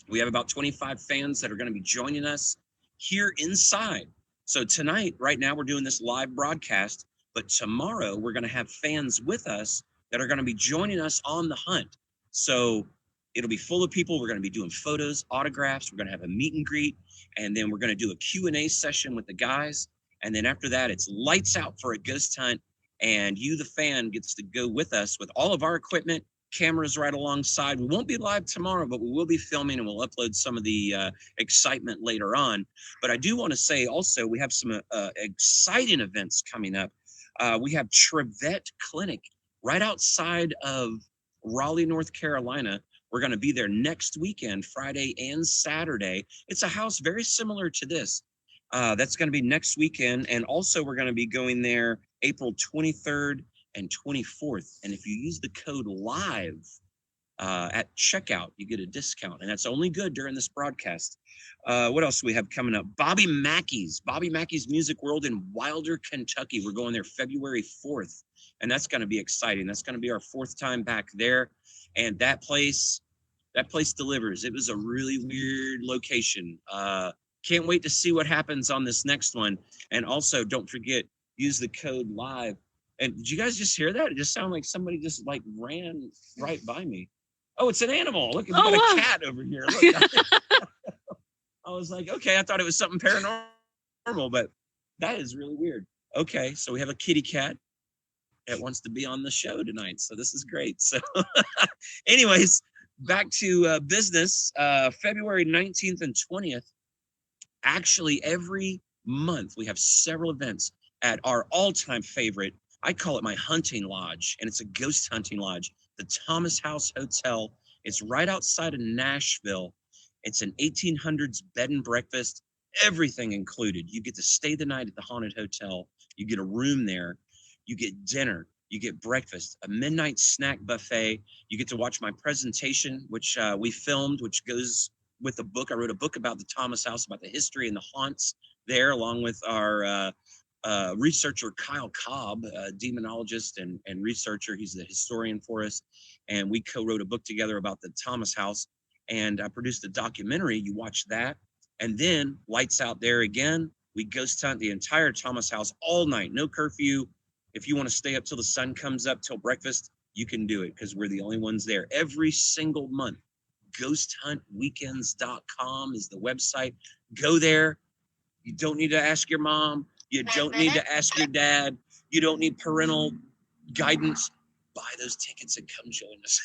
we have about 25 fans that are going to be joining us here inside. So tonight, right now, we're doing this live broadcast, but tomorrow we're going to have fans with us that are going to be joining us on the hunt. So it'll be full of people. We're going to be doing photos, autographs. We're going to have a meet and greet, and then we're going to do a Q&A session with the guys. And then after that, it's lights out for a ghost hunt, and you, the fan, gets to go with us with all of our equipment, cameras right alongside. We won't be live tomorrow, but we will be filming, and we'll upload some of the excitement later on. But I do want to say also, we have some exciting events coming up. We have Trevette Clinic right outside of Raleigh, North Carolina. We're going to be there next weekend, Friday and Saturday. It's a house very similar to this. That's going to be next weekend. And also we're going to be going there April 23rd and 24th. And if you use the code LIVE at checkout, you get a discount. And that's only good during this broadcast. What else do we have coming up? Bobby Mackey's Music World in Wilder, Kentucky. We're going there February 4th. And that's going to be exciting. That's going to be our 4th time back there. And that place delivers. It was a really weird location. Can't wait to see what happens on this next one. And also, don't forget, use the code LIVE. And did you guys just hear that? It just sounded like somebody just like ran right by me. Oh, it's an animal. Look, we got a cat over here. Look. I was like, okay, I thought it was something paranormal, but that is really weird. Okay, so we have a kitty cat that wants to be on the show tonight. So this is great. So anyways, back to business. February 19th and 20th. Actually, every month we have several events at our all-time favorite. I call it my hunting lodge, and it's a ghost hunting lodge, the Thomas House Hotel. It's right outside of Nashville. It's an 1800s bed and breakfast, everything included. You get to stay the night at the haunted hotel. You get a room there. You get dinner. You get breakfast, a midnight snack buffet. You get to watch my presentation, which we filmed, which goes with a book. I wrote a book about the Thomas House, about the history and the haunts there, along with our researcher Kyle Cobb, a demonologist and researcher. He's the historian for us. And we co-wrote a book together about the Thomas House. And I produced a documentary. You watch that. And then lights out there again. We ghost hunt the entire Thomas House all night. No curfew. If you want to stay up till the sun comes up till breakfast, you can do it because we're the only ones there every single month. GhostHuntWeekends.com is the website. Go there. You don't need to ask your mom. You don't need to ask your dad. You don't need parental guidance. Buy those tickets and come join us.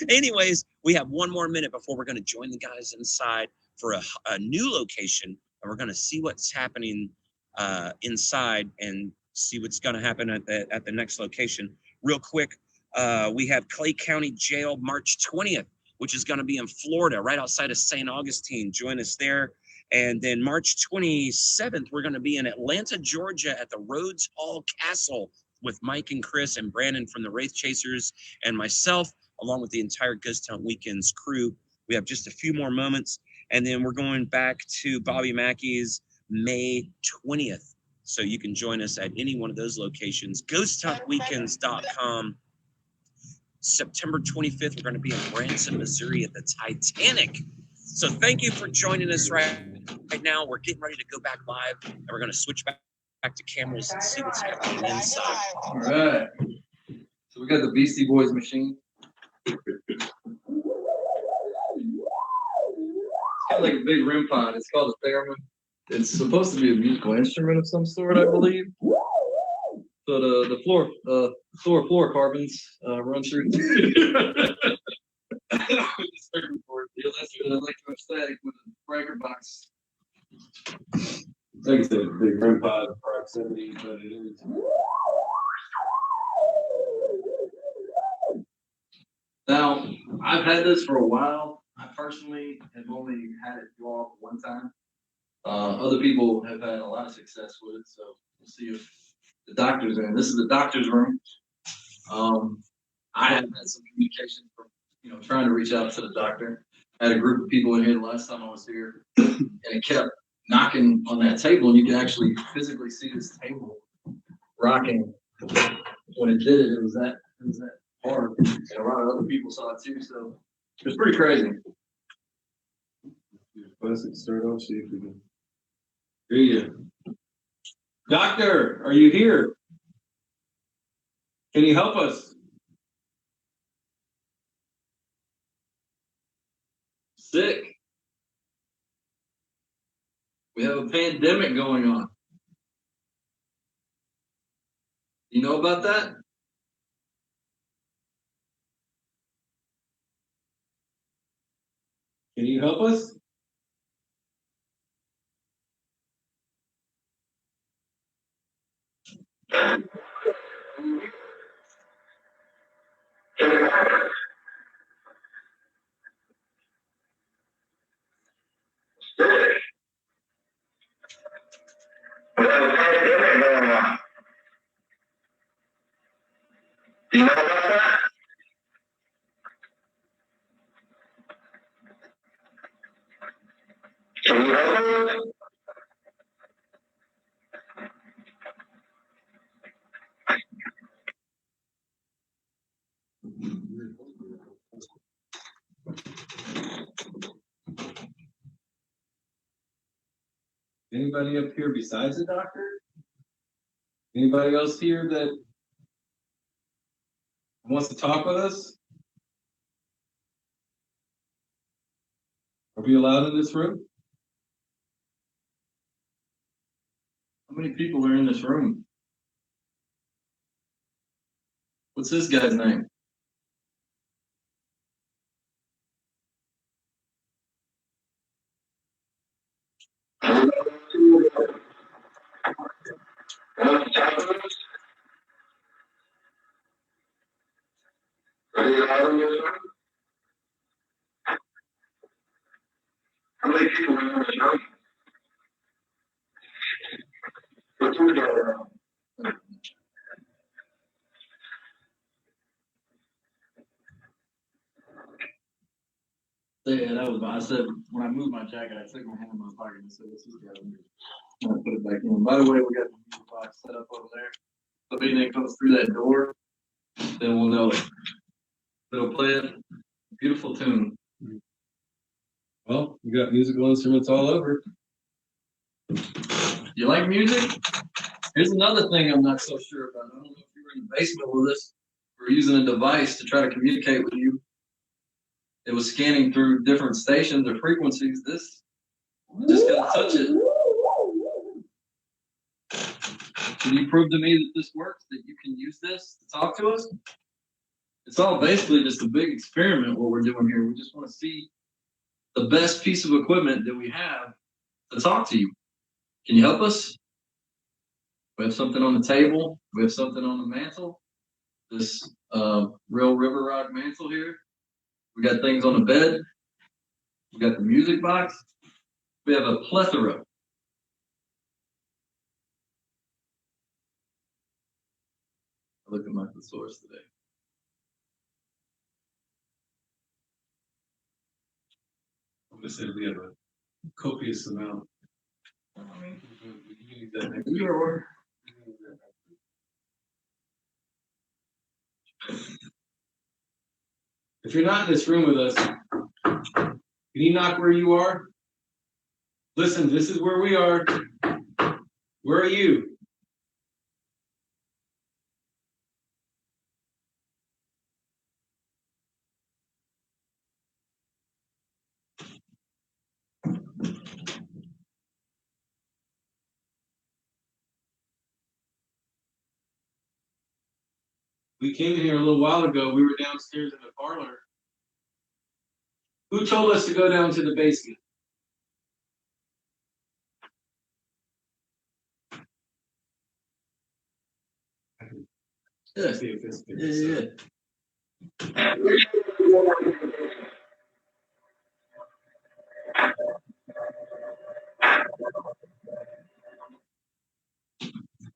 Anyways, we have one more minute before we're going to join the guys inside for a new location. And we're going to see what's happening inside and see what's going to happen at the next location. Real quick, we have Clay County Jail March 20th, which is going to be in Florida, right outside of St. Augustine. Join us there. And then March 27th, we're going to be in Atlanta, Georgia at the Rhodes Hall Castle with Mike and Chris and Brandon from the Wraith Chasers and myself, along with the entire Ghost Hunt Weekends crew. We have just a few more moments. And then we're going back to Bobby Mackey's May 20th. So you can join us at any one of those locations. GhostHuntWeekends.com. September 25th, we're going to be in Branson, Missouri at the Titanic. So thank you for joining us right now. We're getting ready to go back live, and we're going to switch back to cameras and see what's happening inside. All right. So we got the Beastie Boys machine. It's kind of like a big rim pod. It's called a theremin. It's supposed to be a musical instrument of some sort, I believe. So the fluorocarbons run through. The electrostatic with a breaker box. Like I said, big REM pod proximity, but it is. Now, I've had this for a while. I personally have only had it go off one time. Other people have had a lot of success with it, so we'll see if the doctor's in. This is the doctor's room. I have had some communication from, trying to reach out to the doctor. I had a group of people in here the last time I was here, and it kept knocking on that table, and you can actually physically see this table rocking. When it did it, it was that hard, and a lot of other people saw it too. So it was pretty crazy. Let's start off. See if we can hear you. Doctor, are you here? Can you help us? Sick. We have a pandemic going on. You know about that? Can you help us? You know about that? Can you help us? Anybody up here besides the doctor? Anybody else here that wants to talk with us? Are we allowed in this room? How many people are in this room? What's this guy's name? How many people are in this room? What's your name? Yeah, that was. I said when I moved my jacket, I took my hand in my pocket and said, "This is guy." I put it back in. By the way, we got the box set up over there. If anything comes through that door, then we'll know it. It'll play a beautiful tune. Well, you got musical instruments all over. You like music? Here's another thing I'm not so sure about. I don't know if you were in the basement with us. We're using a device to try to communicate with you. It was scanning through different stations or frequencies. This, just gotta touch it. Can you prove to me that this works, that you can use this to talk to us? It's all basically just a big experiment what we're doing here. We just want to see the best piece of equipment that we have to talk to you. Can you help us? We have something on the table. We have something on the mantle. This real river rock mantle here. We got things on the bed. We got the music box. We have a plethora. I looked at my thesaurus today. I'm gonna say we have a copious amount. I mean, We can use that next we week. are. If you're not in this room with us, can you knock where you are? Listen, this is where we are. Where are you? We came in here a little while ago. We were downstairs in the parlor. Who told us to go down to the basement? Yeah. See if this Yeah.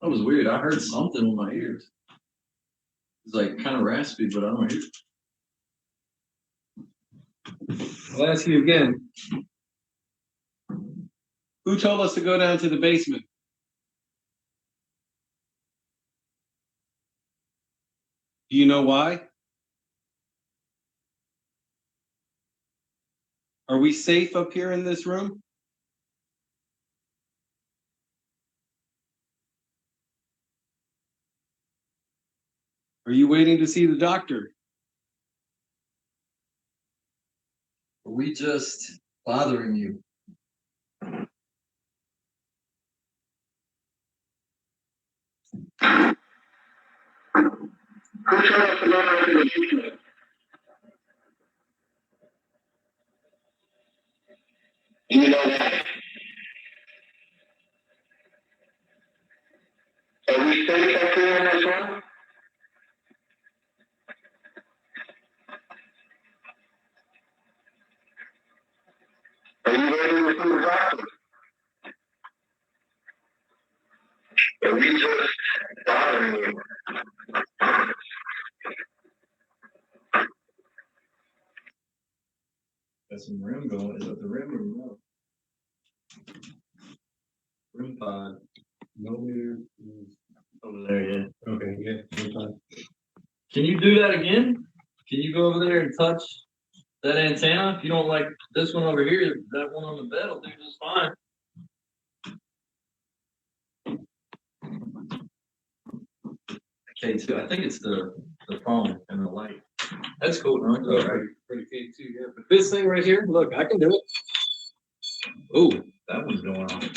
That was weird. I heard something with my ears. It's like kind of raspy, but I don't hear it. I'll ask you again. Who told us to go down to the basement? Do you know why? Are we safe up here in this room? Are you waiting to see the doctor? Are we just bothering you? Who told us to go down to the basement? You know that. Are we safe up here in this room? Are you ready to see the doctor? Are we just bothering you? Got some rim going. Is it the rim or no? Rim pod. No mirror. Over there, yeah. Okay, yeah, no time. Can you do that again? Can you go over there and touch that antenna? If you don't like this one over here, that one on the bed will do just fine. K2, I think it's the phone and the light. That's cool, no? It's all right. Pretty K2, yeah. But this thing right here, look, I can do it. Ooh, that one's going on.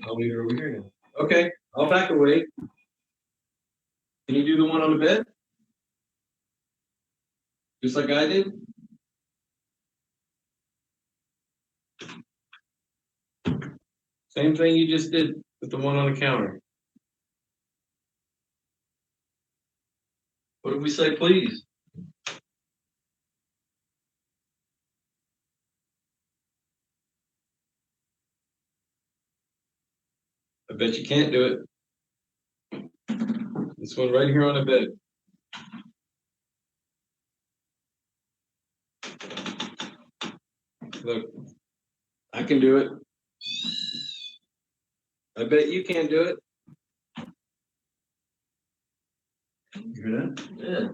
I'll leave it over here now. Okay, I'll back away. Can you do the one on the bed? Just like I did? Same thing you just did with the one on the counter. What did we say, please? I bet you can't do it. This one right here on the bed. Look, I can do it. I bet you can't do it. You hear that? Yeah.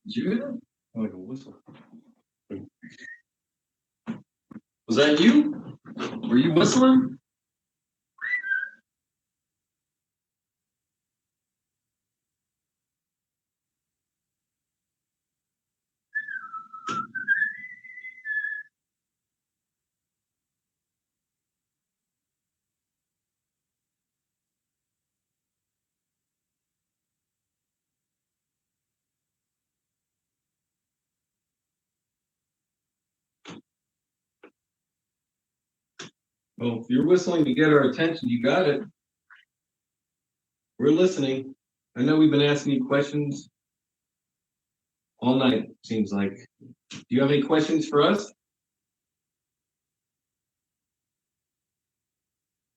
Did you hear that? Like a whistle. Was that you? Were you whistling? Well, if you're whistling to get our attention, you got it. We're listening. I know we've been asking you questions all night, seems like. Do you have any questions for us?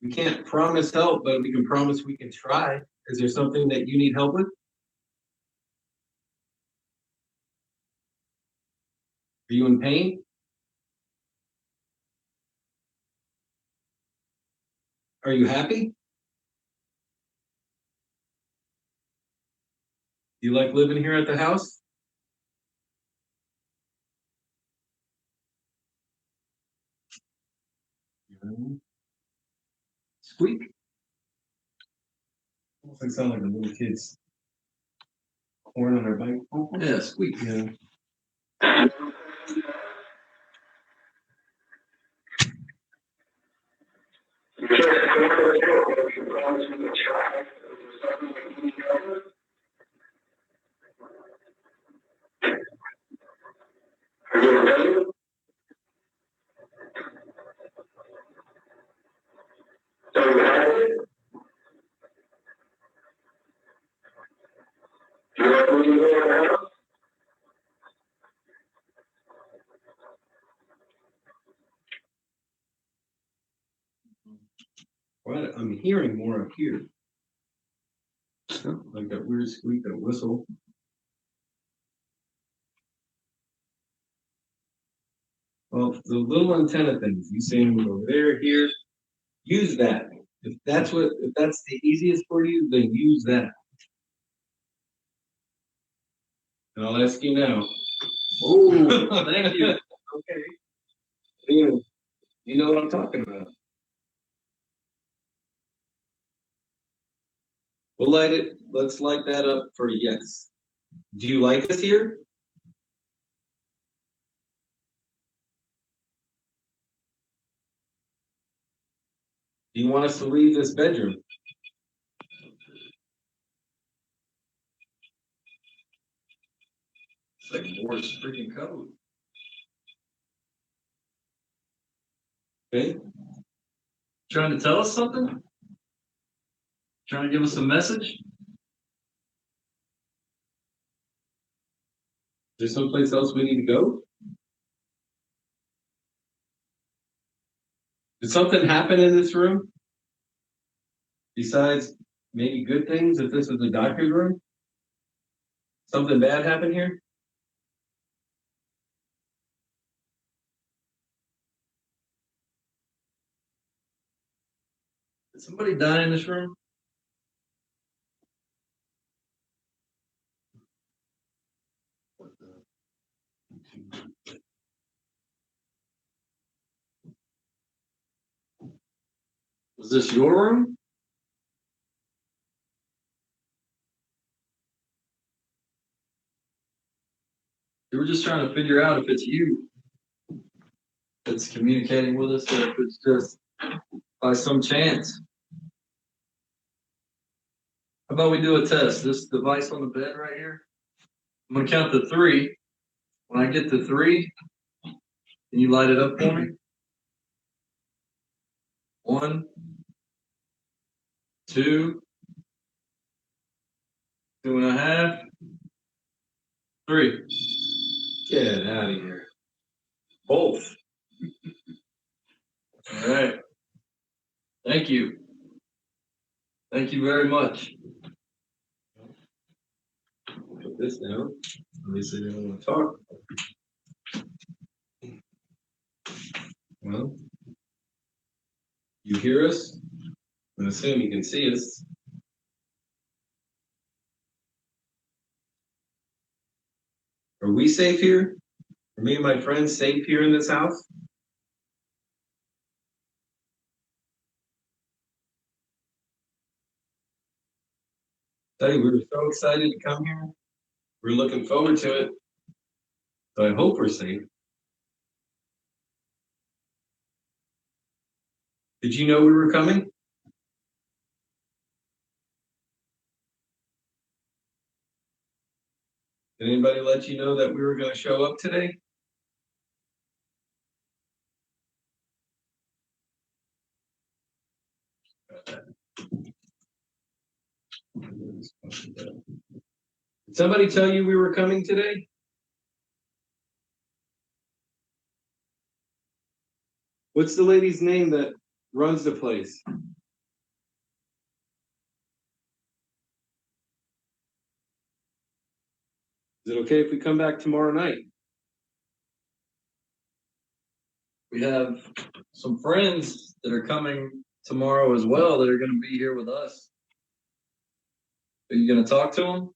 We can't promise help, but we can promise we can try. Is there something that you need help with? Are you in pain? Are you happy? Do you like living here at the house? Squeak. Almost like sound like a little kid's horn on their bike. Yeah, squeak. Yeah. You can't go to the door if you promise me to try. Is there something that you need help with? Are you ready? Are you happy? Do you like moving around the house? Well, I'm hearing more up here. Like that weird squeak, that whistle. Well, the little antenna things, you saying over there, here, use that. If that's the easiest for you, then use that. And I'll ask you now. Oh, thank you. Okay. You know what I'm talking about. We'll light it. Let's light that up for yes. Do you like us here? Do you want us to leave this bedroom? It's like Morris freaking code. Okay. Trying to tell us something? Trying to give us a message? Is there someplace else we need to go? Did something happen in this room? Besides maybe good things, if this is the doctor's room? Something bad happened here? Did somebody die in this room? Was this your room? We were just trying to figure out if it's you that's communicating with us or if it's just by some chance. How about we do a test? This device on the bed right here. I'm gonna count to 3. When I get to 3, can you light it up for me? 1, 2, 2.5, 3. Get out of here. Both. All right. Thank you. Thank you very much. Put this down. Obviously, they don't want to talk. Well, you hear us? I assume you can see us. Are we safe here? Are me and my friends safe here in this house? Tell you, we were so excited to come here. We're looking forward to it. So I hope we're safe. Did you know we were coming? Did anybody let you know that we were going to show up today? Did somebody tell you we were coming today? What's the lady's name that runs the place? Is it okay if we come back tomorrow night? We have some friends that are coming tomorrow as well that are going to be here with us. Are you going to talk to them?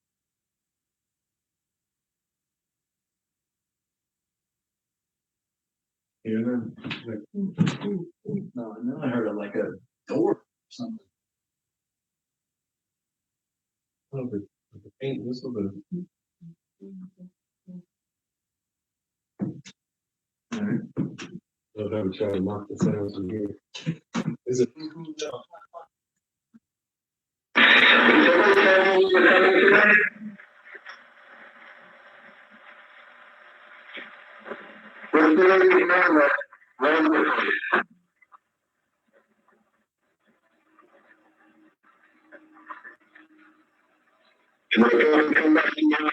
Yeah. No, and then I heard like a door or something. Oh, the faint whistle, but All right. I'll have to try to mark the sounds from here. Is it? What's the lady's name that runs the place? Is it okay to come back tomorrow?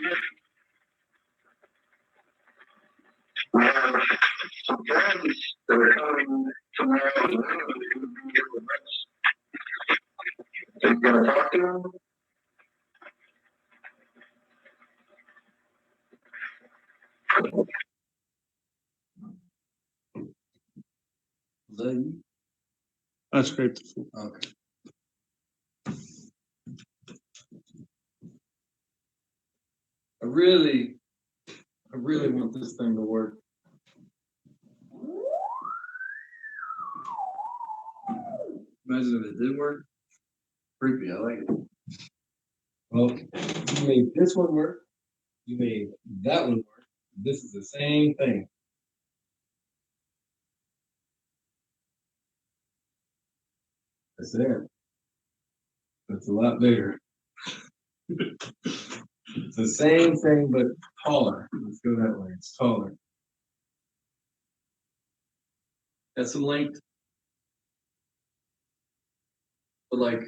We have some friends that are coming tomorrow. They're going to be here with us. Are you going to talk to them? Is that you? That's great. Okay. I really want this thing to work. Imagine if it did work. Creepy, I like it. Well, you made this one work. You made that one work. This is the same thing. That's it. That's a lot bigger. It's the same thing, but taller. Let's go that way. It's taller. Got some length. But like,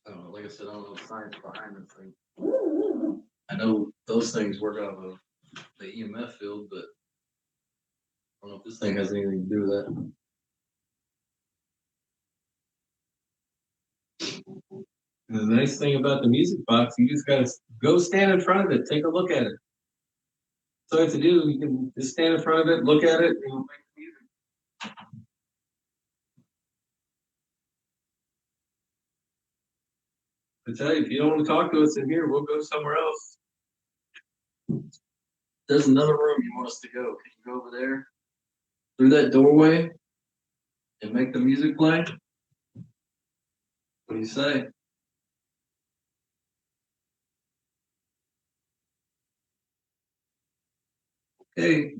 I don't know, like I said, I don't know the science behind this thing. I know those things work out of the EMF field, but I don't know if this thing has anything to do with that. And the nice thing about the music box, you just gotta go stand in front of it, take a look at it. That's all you have to do. You can just stand in front of it, look at it, and it'll make the music. I tell you, if you don't want to talk to us in here, we'll go somewhere else. There's another room you want us to go. Can you go over there through that doorway and make the music play? What do you say? Okay.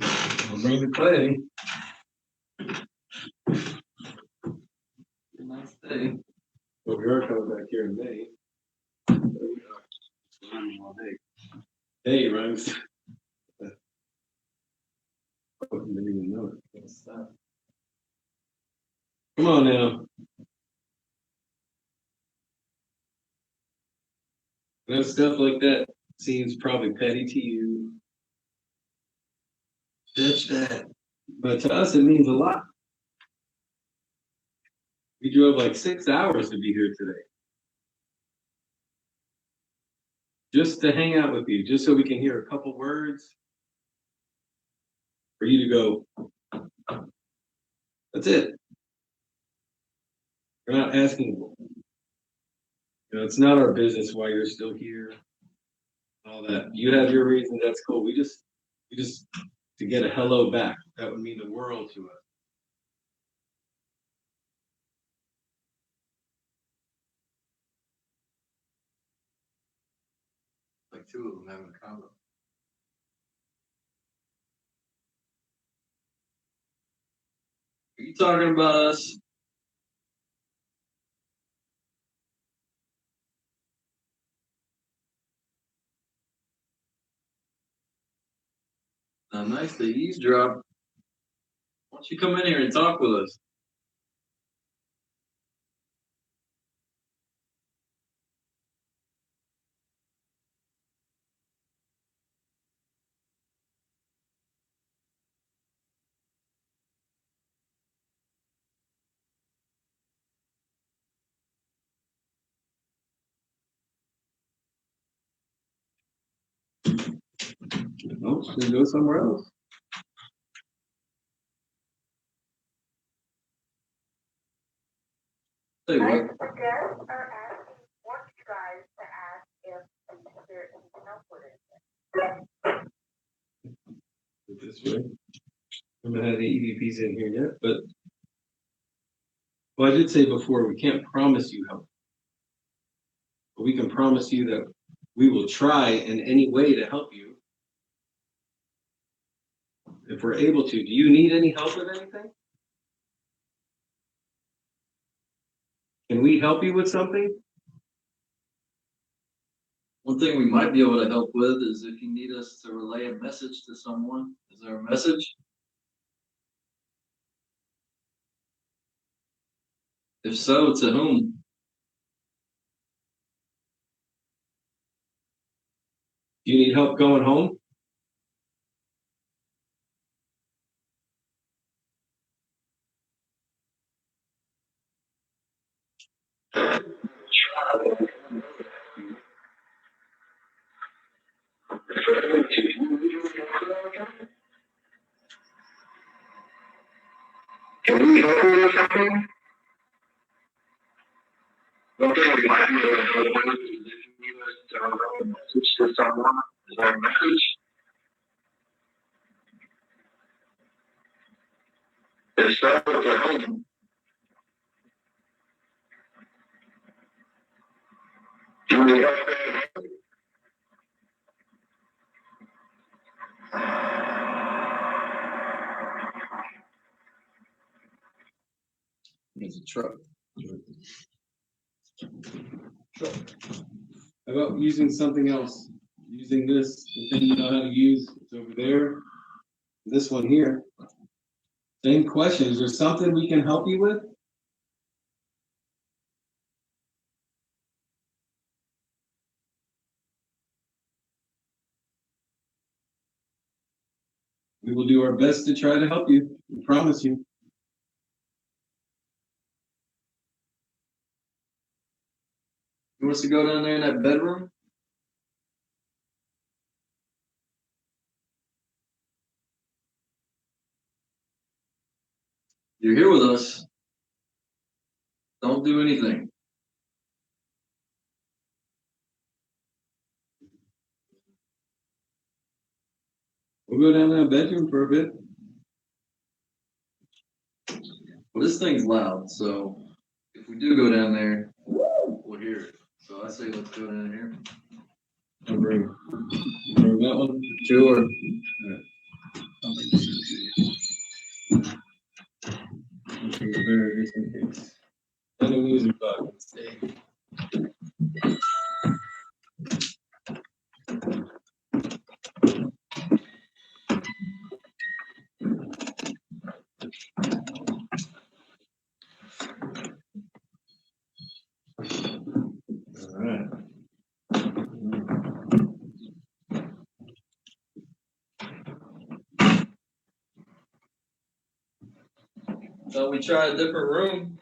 I'll bring the play. Nice day. Well, we are coming back here in May. Hey, rhymes. I didn't even know it. Come on now. You know, stuff like that seems probably petty to you. Ditch that. But to us, it means a lot. We drove like 6 hours to be here today. Just to hang out with you, just so we can hear a couple words. For you to go, that's it. We're not asking. You know, it's not our business why you're still here. all that. You have your reasons. That's cool. We just to get a hello back. That would mean the world to us. Like two of them having a combo. Are you talking about us? Nice to eavesdrop. Why don't you come in here and talk with us? Nope, should go somewhere else. Say what? The guests are asking, want you guys to ask if the spirit can help with it. This way. I haven't had any EVPs in here yet, but well, I did say before we can't promise you help, but we can promise you that we will try in any way to help you if we're able to. Do you need any help with anything? Can we help you with something? One thing we might be able to help with is if you need us to relay a message to someone. Is there a message? If so, to whom? Do you need help going home? Can we help you with something? Okay, we might be able to help with it. If you need us to relay a message to someone, is there a message? If so, to whom? Do we help them? It's a truck. How about using something else? Using this, the thing you know how to use, it's over there. This one here. Same question. Is there something we can help you with? We will do our best to try to help you. We promise you. You want us to go down there in that bedroom? You're here with us. Don't do anything. We'll go down to the bedroom for a bit. Well, this thing's loud, so if we do go down there, we'll hear it. So I say let's go down here. I'll bring that one. Sure. Just in case. Any music box. All right. So we try a different room.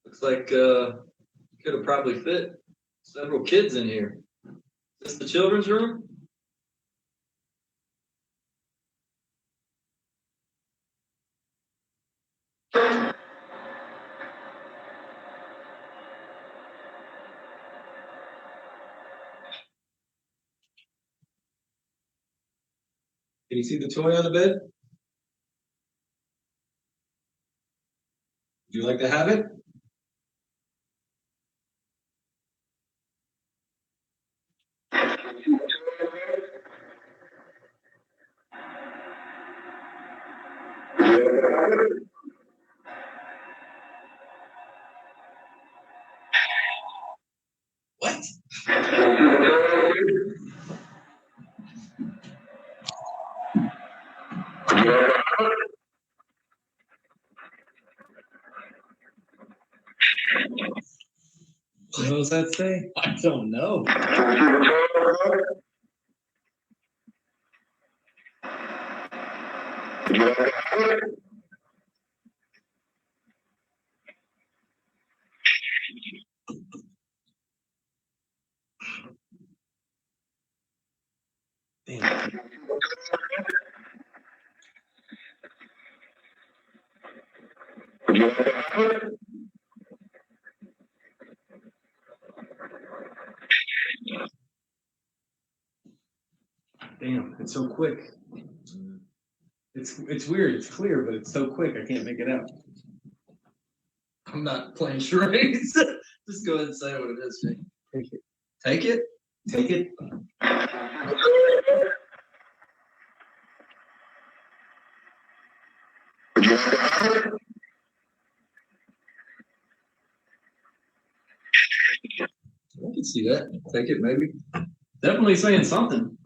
Looks like could have probably fit several kids in here. Is this the children's room? Can you see the toy on the bed? Would you like to have it? What? What does that say? I don't know. Damn. Damn, it's so quick. It's weird. It's clear, but it's so quick. I can't make it out. I'm not playing charades. Just go ahead and say what it is, Jake. Take it. Take it? Take it. I can see that. Take it, maybe. Definitely saying something.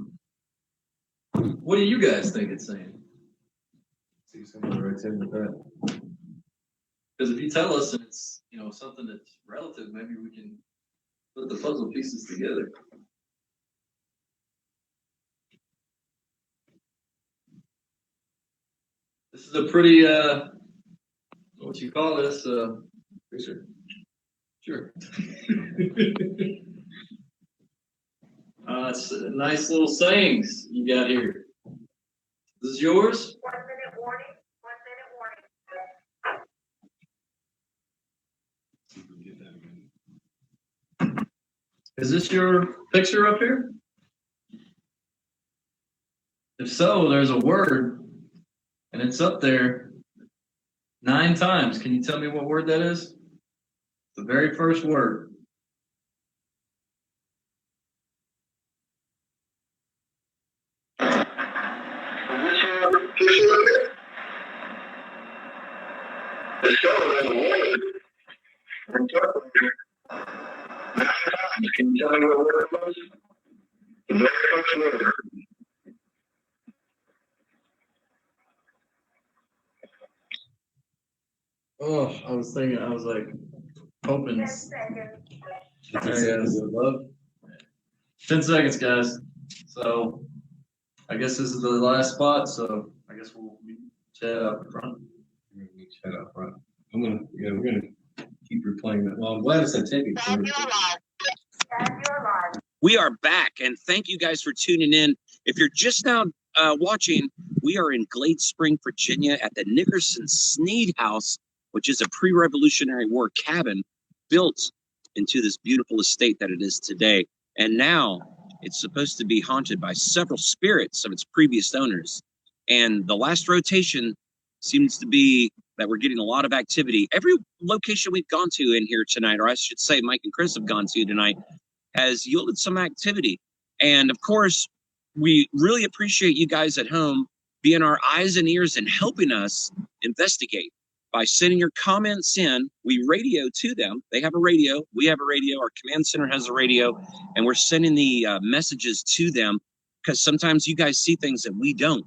What do you guys think it's saying? See someone right in with that. Because if you tell us and it's, you know, something that's relative, maybe we can put the puzzle pieces together. This is a pretty, what you call this, Research. sure. It's nice little sayings you got here. This is yours? 1 minute warning. 1 minute warning. Is this your picture up here? If so, there's a word, and it's up there 9 times. Can you tell me what word that is? The very first word. Can you tell me what word it was? The very first word. Oh, I was like, hoping. 10 seconds. There it is. 10 seconds, guys. So, I guess this is the last spot, so I guess we'll meet Chad up front. We're gonna meet Chad out front. we're gonna keep replaying that. Well, I'm glad I said take it. Dad, you're alive. We are back, and thank you guys for tuning in. If you're just now watching, we are in Glade Spring, Virginia at the Nickerson Snead house, which is a pre-Revolutionary War cabin built into this beautiful estate that it is today. And now it's supposed to be haunted by several spirits of its previous owners. And the last rotation seems to be that we're getting a lot of activity. Every location we've gone to in here tonight, or I should say Mike and Chris have gone to tonight, has yielded some activity. And of course, we really appreciate you guys at home being our eyes and ears and helping us investigate by sending your comments in. We radio to them. They have a radio. We have a radio. Our command center has a radio, and we're sending the messages to them because sometimes you guys see things that we don't.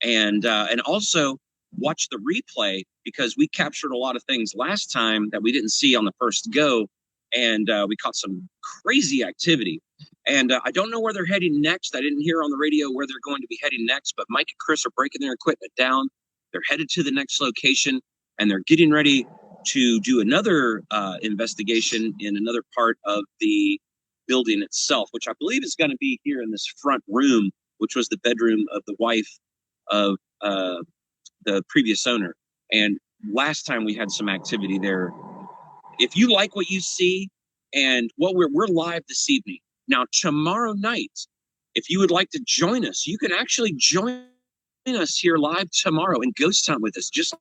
And also watch the replay because we captured a lot of things last time that we didn't see on the first go. And we caught some crazy activity. And I don't know where they're heading next. I didn't hear on the radio where they're going to be heading next, but Mike and Chris are breaking their equipment down. They're headed to the next location, and they're getting ready to do another investigation in another part of the building itself, which I believe is going to be here in this front room, which was the bedroom of the wife of the previous owner. And last time we had some activity there. If you like what you see, and what we're live this evening. Now, tomorrow night, if you would like to join us, you can actually join us here live tomorrow and ghost hunt with us, just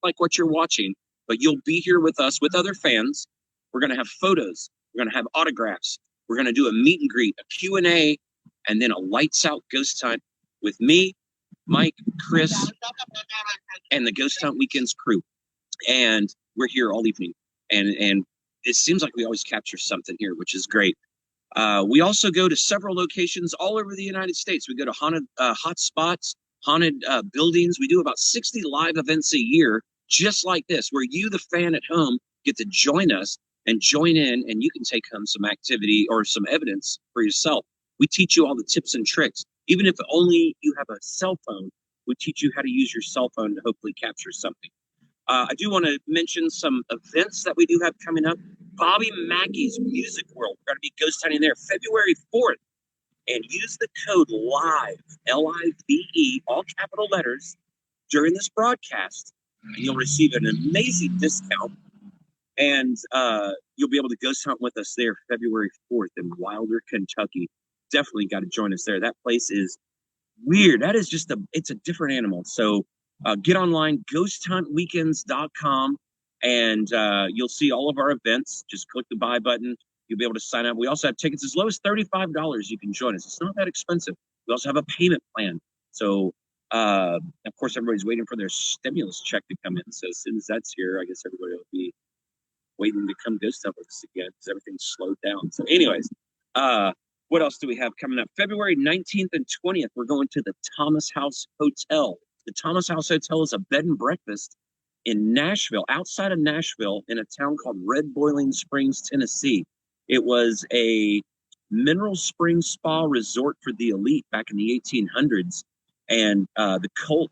like what you're watching, but you'll be here with us with other fans. We're going to have photos. We're going to have autographs. We're going to do a meet and greet, a Q&A, and then a lights out ghost hunt with me, Mike, Chris, and the Ghost Hunt Weekends crew. And we're here all evening. And it seems like we always capture something here, which is great. We also go to several locations all over the United States. We go to haunted hot spots, haunted buildings. We do about 60 live events a year, just like this, where you, the fan at home, get to join us and join in, and you can take home some activity or some evidence for yourself. We teach you all the tips and tricks. Even if only you have a cell phone, we teach you how to use your cell phone to hopefully capture something. I do want to mention some events that we do have coming up. Bobby Mackey's Music World. We're going to be ghost hunting there February 4th. And use the code LIVE, L-I-V-E, all capital letters, during this broadcast. And you'll receive an amazing discount. And you'll be able to ghost hunt with us there February 4th in Wilder, Kentucky. Definitely got to join us there. That place is weird. That is just it's a different animal. So get online, ghosthuntweekends.com, and you'll see all of our events. Just click the buy button. You'll be able to sign up. We also have tickets as low as $35. You can join us. It's not that expensive. We also have a payment plan. So, of course, everybody's waiting for their stimulus check to come in. So as soon as that's here, I guess everybody will be waiting to come ghost hunt with us again because everything's slowed down. So anyways, what else do we have coming up? February 19th and 20th, we're going to the Thomas House Hotel. The Thomas House Hotel is a bed and breakfast in Nashville, outside of Nashville, in a town called Red Boiling Springs, Tennessee. It was a mineral spring spa resort for the elite back in the 1800s. And a cult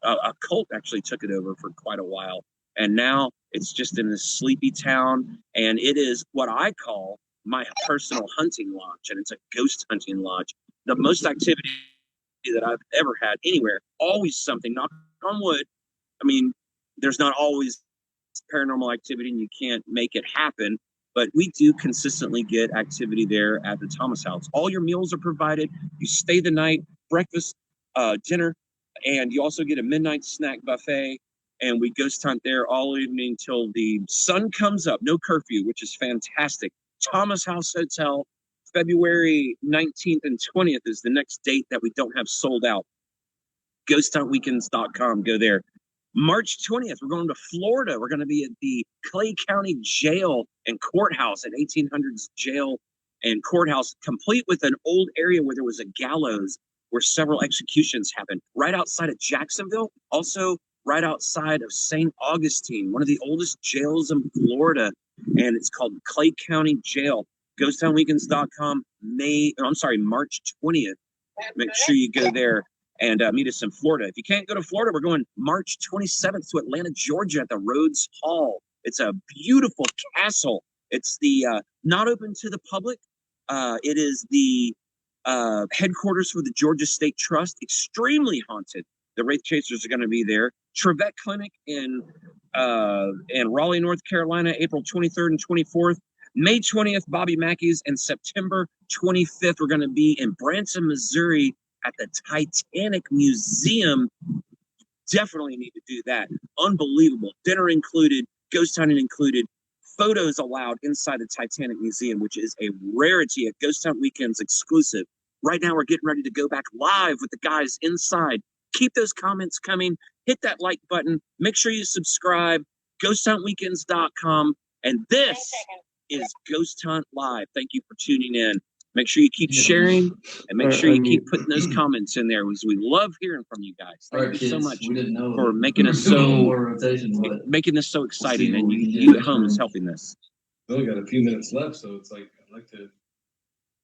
actually took it over for quite a while. And now it's just in this sleepy town. And it is what I call my personal hunting lodge. And it's a ghost hunting lodge. The most activity that I've ever had anywhere, always something, knock on wood. I mean, there's not always paranormal activity and you can't make it happen, but we do consistently get activity there at the Thomas House. All your meals are provided. You stay the night, breakfast, dinner, and you also get a midnight snack buffet. And we ghost hunt there all evening till the sun comes up. No curfew, which is fantastic. Thomas House Hotel, February 19th and 20th is the next date that we don't have sold out. GhostHuntWeekends.com. Go there. March 20th, we're going to Florida. We're going to be at the Clay County Jail and Courthouse, an 1800s jail and courthouse, complete with an old area where there was a gallows where several executions happened. Right outside of Jacksonville, also right outside of St. Augustine, one of the oldest jails in Florida, and it's called Clay County Jail. GhostTownWeekends.com, March 20th. Make sure you go there and meet us in Florida. If you can't go to Florida, we're going March 27th to Atlanta, Georgia at the Rhodes Hall. It's a beautiful castle. It's the not open to the public. It is the headquarters for the Georgia State Trust. Extremely haunted. The Wraith Chasers are going to be there. Trevette Clinic in Raleigh, North Carolina, April 23rd and 24th. May 20th, Bobby Mackey's, and September 25th, we're going to be in Branson, Missouri at the Titanic Museum. Definitely need to do that. Unbelievable. Dinner included, ghost hunting included, photos allowed inside the Titanic Museum, which is a rarity, a Ghost Hunt Weekends exclusive. Right now, we're getting ready to go back live with the guys inside. Keep those comments coming. Hit that like button. Make sure you subscribe. GhostHuntWeekends.com. And this is Ghost Hunt Live. Thank you for tuning in. Make sure you keep sharing and make sure you keep putting those comments in there because we love hearing from you guys. Thank you so much for making us making this so exciting, and you at home is helping this. We only got a few minutes left, so it's like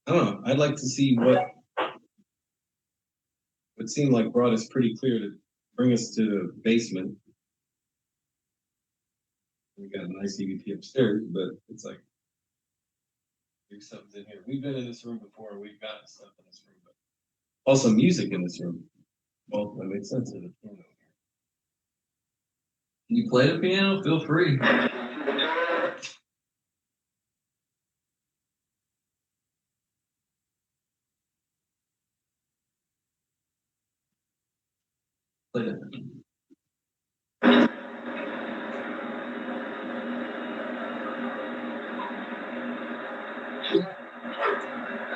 I don't know. I'd like to see what seemed like brought us pretty clear to bring us to the basement. We got a nice EVP upstairs, but it's like there's something's in here. We've been in this room before. We've gotten stuff in this room, but also music in this room. Well, that makes sense. Can you play the piano? Feel free. Play that.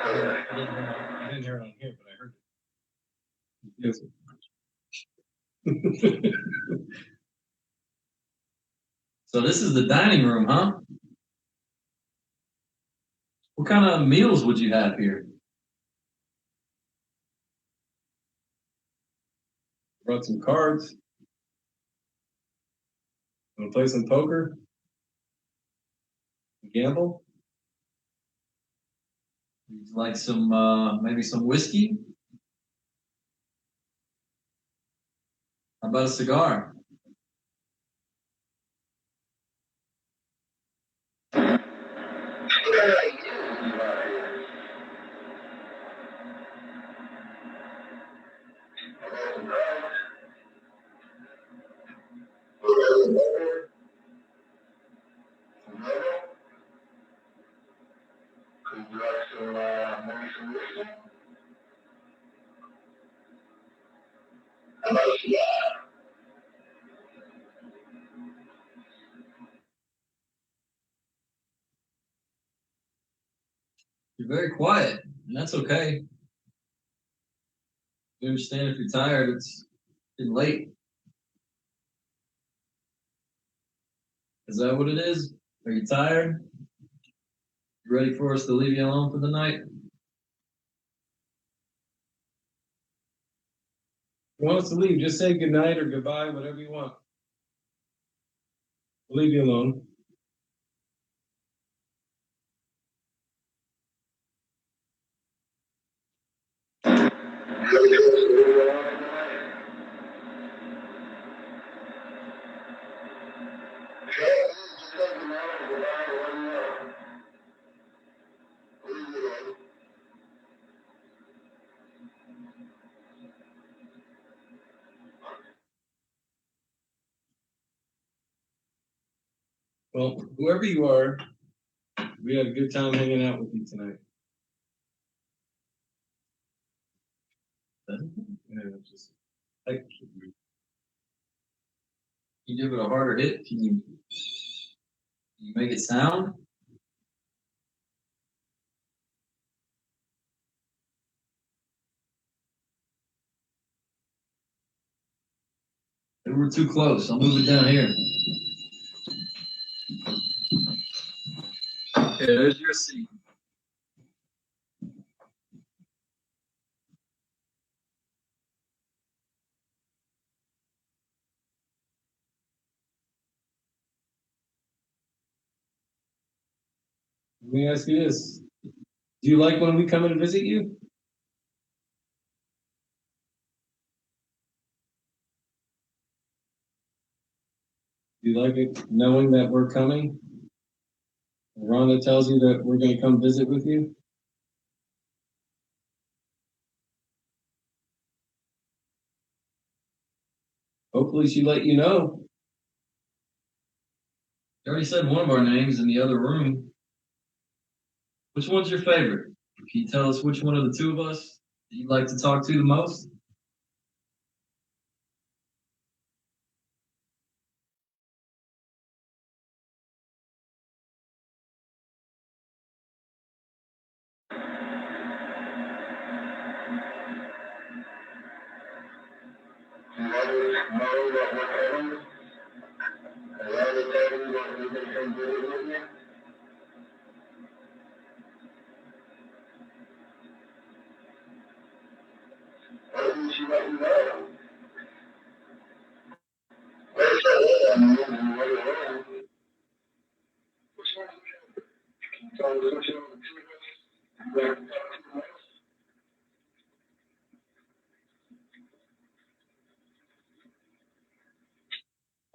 I didn't hear it on here, but I heard it. Yes. So this is the dining room, huh? What kind of meals would you have here? Brought some cards. Want to play some poker? Gamble? Would you like some, maybe some whiskey? How about a cigar? You're very quiet, and that's okay. We understand if you're tired, it's getting late. Is that what it is? Are you tired? You ready for us to leave you alone for the night? If you want us to leave, just say goodnight or goodbye, whatever you want. We'll leave you alone. Well, whoever you are, we had a good time hanging out with you tonight. Yeah, just like You give it a harder hit. Can you make it sound? Maybe we're too close. I'll move it down here. Okay, there's your seat. let me ask you this. Do you like when we come and visit you? Do you like it knowing that we're coming? Rhonda tells you that we're going to come visit with you? Hopefully she let you know. You already said one of our names in the other room. Which one's your favorite? Can you tell us which one of the two of us you'd like to talk to the most?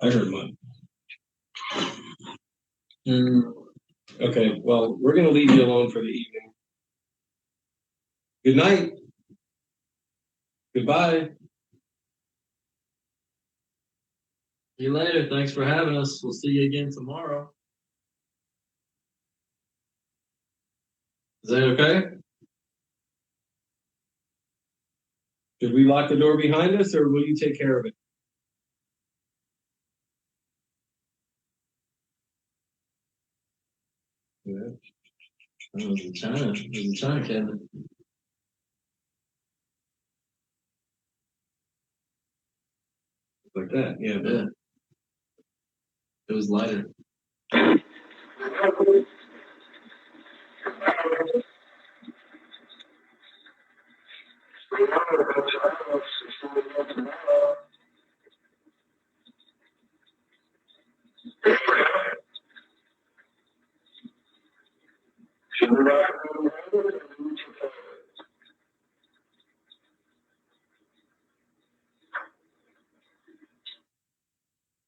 I heard mine. Mm. Okay, well, we're going to leave you alone for the evening. Good night. Goodbye. See you later. Thanks for having us. We'll see you again tomorrow. Is that okay? Should we we lock the door behind us, or will you take care of it? Yeah. It was in China. It was in China cabinet. Like that, yeah. Yeah. It was lighter.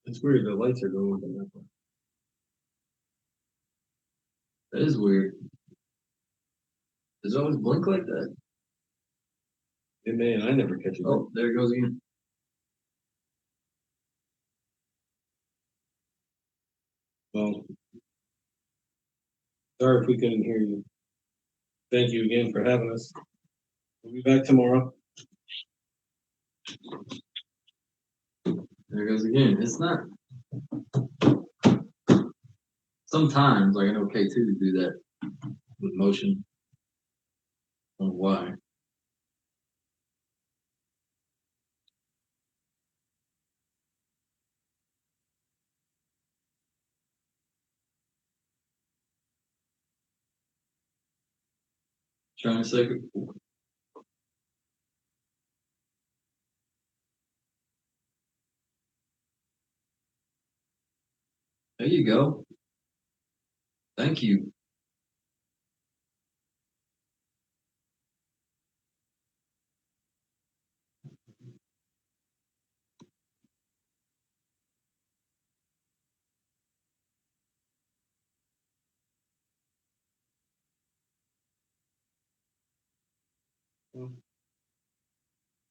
It's weird. The lights are going on that one. That is weird. Does it always blink like that? Hey, man, I never catch it. Oh, there it goes again. Well, sorry if we couldn't hear you. Thank you again for having us. We'll be back tomorrow. There it goes again. It's not. Sometimes, like I know K2 to do that with motion. I don't know why. Trying to say. There you go. Thank you.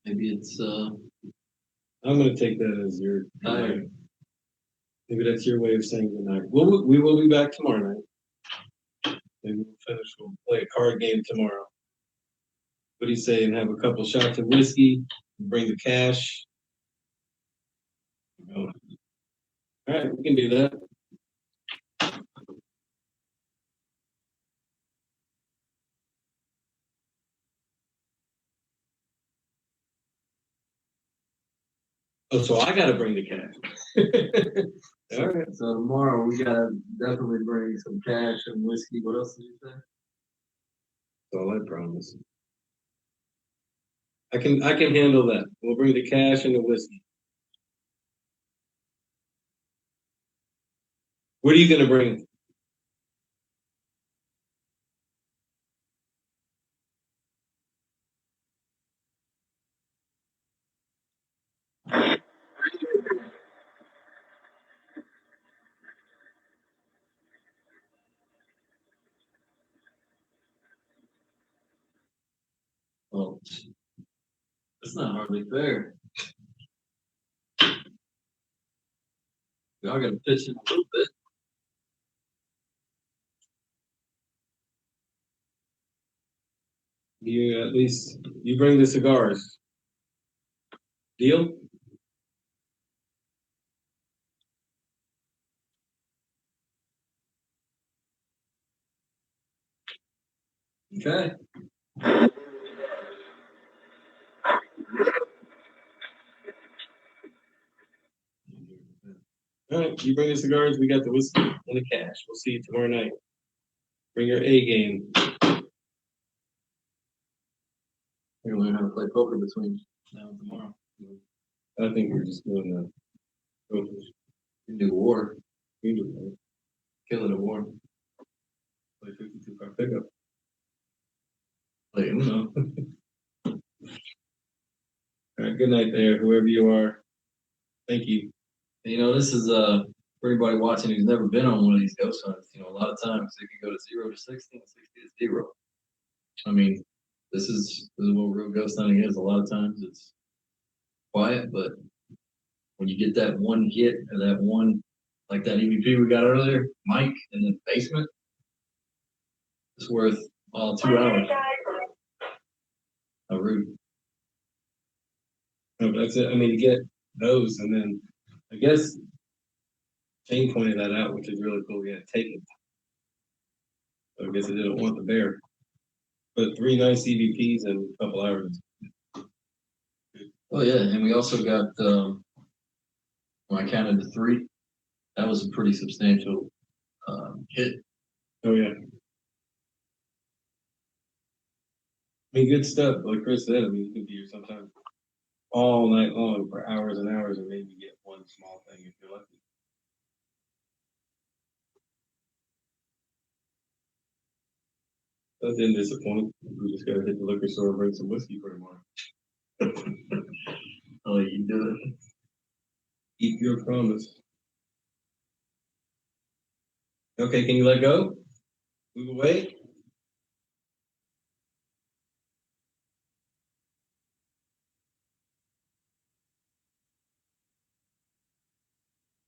Maybe it's I'm going to take that as your tired. Maybe that's your way of saying good night. We will be back tomorrow night. Maybe we'll finish. We'll play a card game tomorrow. What do you say? And have a couple shots of whiskey. Bring the cash. All right, we can do that. Oh, so I got to bring the cash. All right. So tomorrow we gotta definitely bring some cash and whiskey. What else did you say? That's all I promise. I can handle that. We'll bring the cash and the whiskey. What are you going to bring? Oh, that's not hardly fair. Y'all gotta pitch in a little bit. You at least you bring the cigars. Deal? Okay. All right, you bring the cigars, we got the whiskey and the cash. We'll see you tomorrow night. Bring your A game. We're gonna learn how to play poker between now and tomorrow. I think we're just doing the You do war. usual. Kill it at war. Play 52 car pickup. Like, Uno. All right, good night there, whoever you are. Thank you. You know, this is for anybody watching who's never been on one of these ghost hunts. You know, a lot of times it can go to 0 to 60 and 60 to 0. I mean, this is what real ghost hunting is. A lot of times it's quiet, but when you get that one hit or that one, like that EVP we got earlier, Mike in the basement, it's worth all 2 hours. How rude. No, but that's it. I mean, to get those, and then I guess Shane pointed that out, which is really cool. Yeah, take it. So I guess I didn't want the bear. But 3 nice EVPs in a couple hours. Oh yeah, and we also got when I counted to 3, that was a pretty substantial hit. Oh yeah. I mean, good stuff. Like Chris said, I mean, you can be here sometimes all night long for hours and hours and maybe get one small thing if you're lucky. That didn't disappoint. We just gotta hit the liquor store and bring some whiskey for tomorrow. Oh, you do it. Keep your promise. Okay, can you let go? Move away.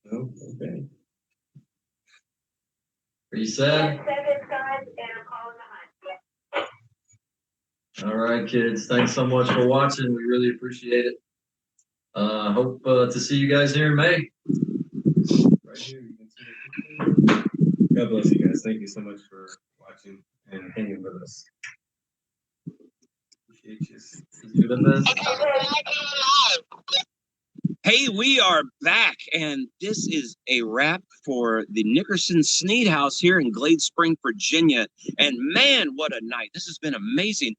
No? Okay. Are you sad? 10 seconds, guys, and I'm calling the hunt. All right, kids. Thanks so much for watching. We really appreciate it. Hope to see you guys here in May. Right here, you can see it. God bless you guys. Thank you so much for watching and hanging with us. Appreciate you. Doing this. Hey, we are back, and this is a wrap for the Nickerson Snead House here in Glade Spring, Virginia. And man, what a night. This has been amazing.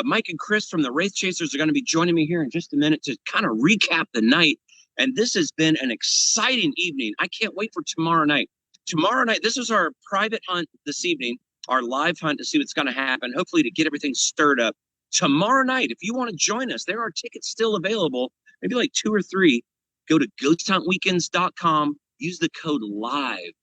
Mike and Chris from the Wraith Chasers are going to be joining me here in just a minute to kind of recap the night. And this has been an exciting evening. I can't wait for tomorrow night. Tomorrow night, this is our private hunt this evening, our live hunt to see what's going to happen, hopefully to get everything stirred up. Tomorrow night, if you want to join us, there are tickets still available. Maybe like 2 or 3, go to ghosthuntweekends.com, use the code LIVE,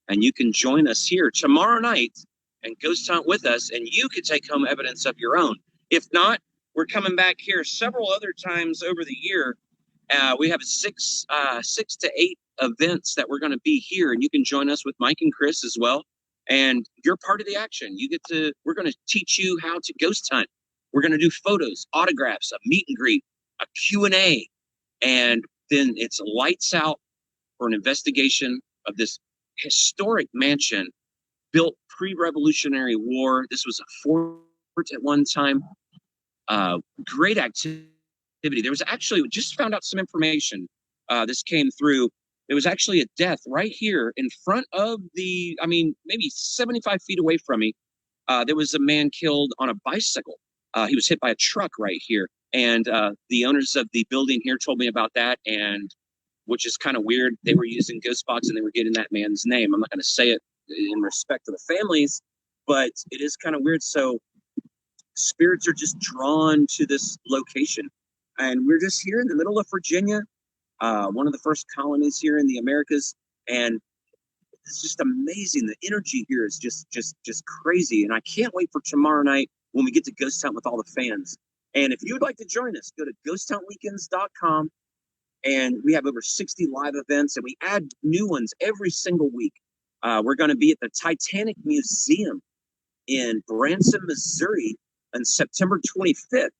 and you can join us here tomorrow night and ghost hunt with us, and you could take home evidence of your own. If not, we're coming back here several other times over the year. We have 6 to 8 events that we're going to be here, and you can join us with Mike and Chris as well. And you're part of the action. We're going to teach you how to ghost hunt. We're going to do photos, autographs, a meet and greet, a Q&A, and then it's lights out for an investigation of this historic mansion built pre-Revolutionary War. This was a fort at one time. Great activity. There was actually, just found out some information. This came through. There was actually a death right here in front of maybe 75 feet away from me. There was a man killed on a bicycle. He was hit by a truck right here. And the owners of the building here told me about that, and which is kind of weird. They were using ghost box and they were getting that man's name. I'm not going to say it in respect to the families, but it is kind of weird. So spirits are just drawn to this location. And we're just here in the middle of Virginia, one of the first colonies here in the Americas. And it's just amazing. The energy here is just crazy. And I can't wait for tomorrow night when we get to ghost hunt with all the fans. And if you would like to join us, go to ghosthuntweekends.com, and we have over 60 live events, and we add new ones every single week. We're going to be at the Titanic Museum in Branson, Missouri on September 25th,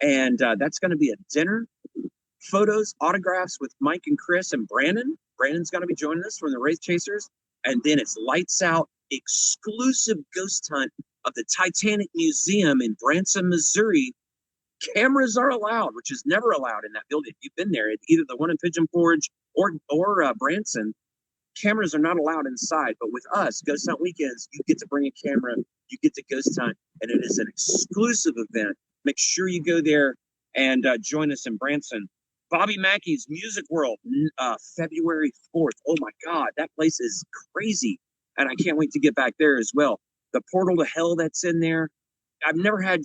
and that's going to be a dinner, photos, autographs with Mike and Chris and Brandon. Brandon's going to be joining us from the Wraith Chasers, and then it's lights out, exclusive ghost hunt of the Titanic Museum in Branson, Missouri. Cameras are allowed, which is never allowed in that building. If you've been there, either the one in Pigeon Forge or Branson, cameras are not allowed inside. But with us, Ghost Hunt Weekends, you get to bring a camera, you get to ghost hunt, and it is an exclusive event. Make sure you go there and join us in Branson. Bobby Mackey's Music World, February 4th. Oh my God, that place is crazy. And I can't wait to get back there as well. The portal to hell that's in there. I've never had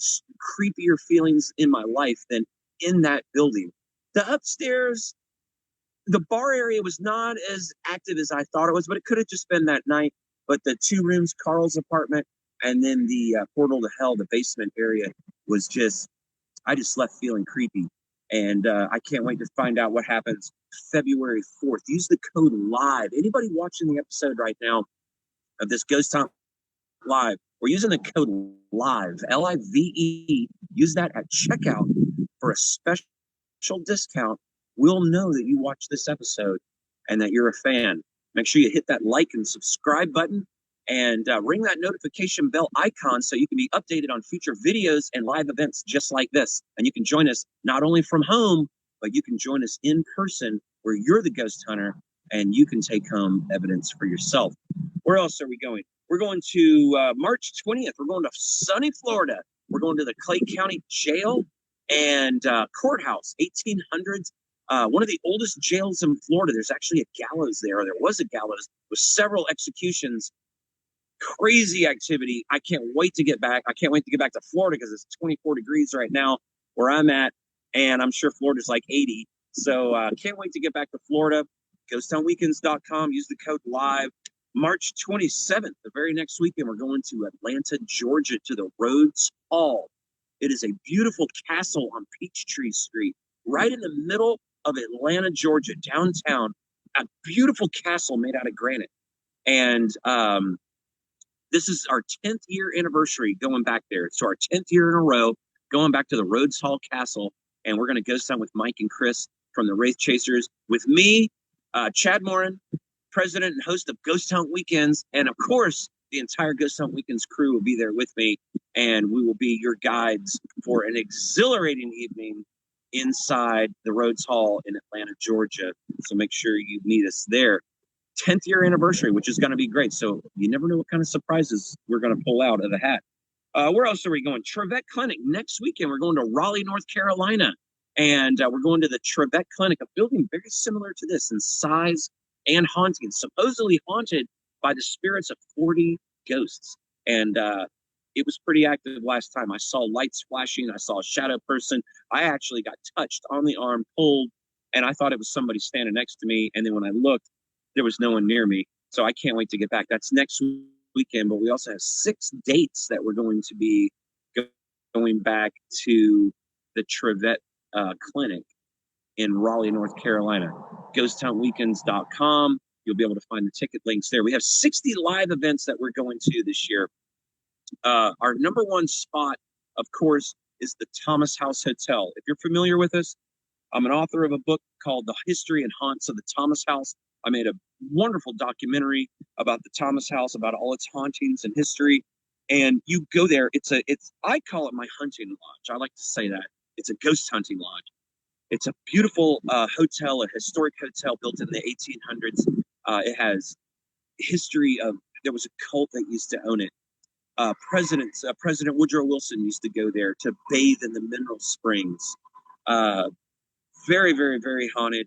creepier feelings in my life than in that building. The upstairs, the bar area was not as active as I thought it was, but it could have just been that night. But the 2 rooms, Carl's apartment, and then the portal to hell, the basement area was I just left feeling creepy. And I can't wait to find out what happens February 4th. Use the code LIVE. Anybody watching the episode right now of this Ghost Hunt Live, we're using the code LIVE, L-I-V-E. Use that at checkout for a special discount, we'll know that you watched this episode and that you're a fan. Make sure you hit that like and subscribe button and ring that notification bell icon so you can be updated on future videos and live events just like this. And you can join us not only from home, but you can join us in person where you're the ghost hunter and you can take home evidence for yourself. Where else are we going? We're going to March 20th. We're going to sunny Florida. We're going to the Clay County Jail and courthouse, 1800s. One of the oldest jails in Florida. There's actually a gallows there. There was a gallows with several executions. Crazy activity. I can't wait to get back. I can't wait to get back to Florida because it's 24 degrees right now where I'm at. And I'm sure Florida's like 80. So can't wait to get back to Florida. GhostTownWeekends.com. Use the code LIVE. March 27th, the very next weekend, we're going to Atlanta, Georgia, to the Rhodes Hall. It is a beautiful castle on Peachtree Street, right in the middle of Atlanta, Georgia, downtown. A beautiful castle made out of granite. And this is our 10th year anniversary going back there. So our 10th year in a row going back to the Rhodes Hall Castle. And we're going to ghost hunt with Mike and Chris from the Wraith Chasers, with me, Chad Morin, president and host of Ghost Hunt Weekends. And of course, the entire Ghost Hunt Weekends crew will be there with me. And we will be your guides for an exhilarating evening inside the Rhodes Hall in Atlanta, Georgia. So make sure you meet us there. 10th year anniversary, which is going to be great. So you never know what kind of surprises we're going to pull out of the hat. Where else are we going? Trevette Clinic. Next weekend, we're going to Raleigh, North Carolina. And we're going to the Trevette Clinic, a building very similar to this in size and haunting, supposedly haunted by the spirits of 40 ghosts. And it was pretty active last time. I saw lights flashing. I saw a shadow person. I actually got touched on the arm, pulled, and I thought it was somebody standing next to me. And then when I looked, there was no one near me. So I can't wait to get back. That's next weekend, but we also have 6 dates that we're going to be going back to the Trevette Clinic in Raleigh, North Carolina. GhostTownWeekends.com. You'll be able to find the ticket links there. We have 60 live events that we're going to this year. Our number one spot, of course, is the Thomas House Hotel. If you're familiar with us, I'm an author of a book called The History and Haunts of the Thomas House. I made a wonderful documentary about the Thomas House, about all its hauntings and history. And you go there. I call it my hunting lodge. I like to say that. It's a ghost hunting lodge. It's a beautiful hotel, a historic hotel built in the 1800s. It has history of, there was a cult that used to own it. President Woodrow Wilson used to go there to bathe in the mineral springs. Very, very, very haunted.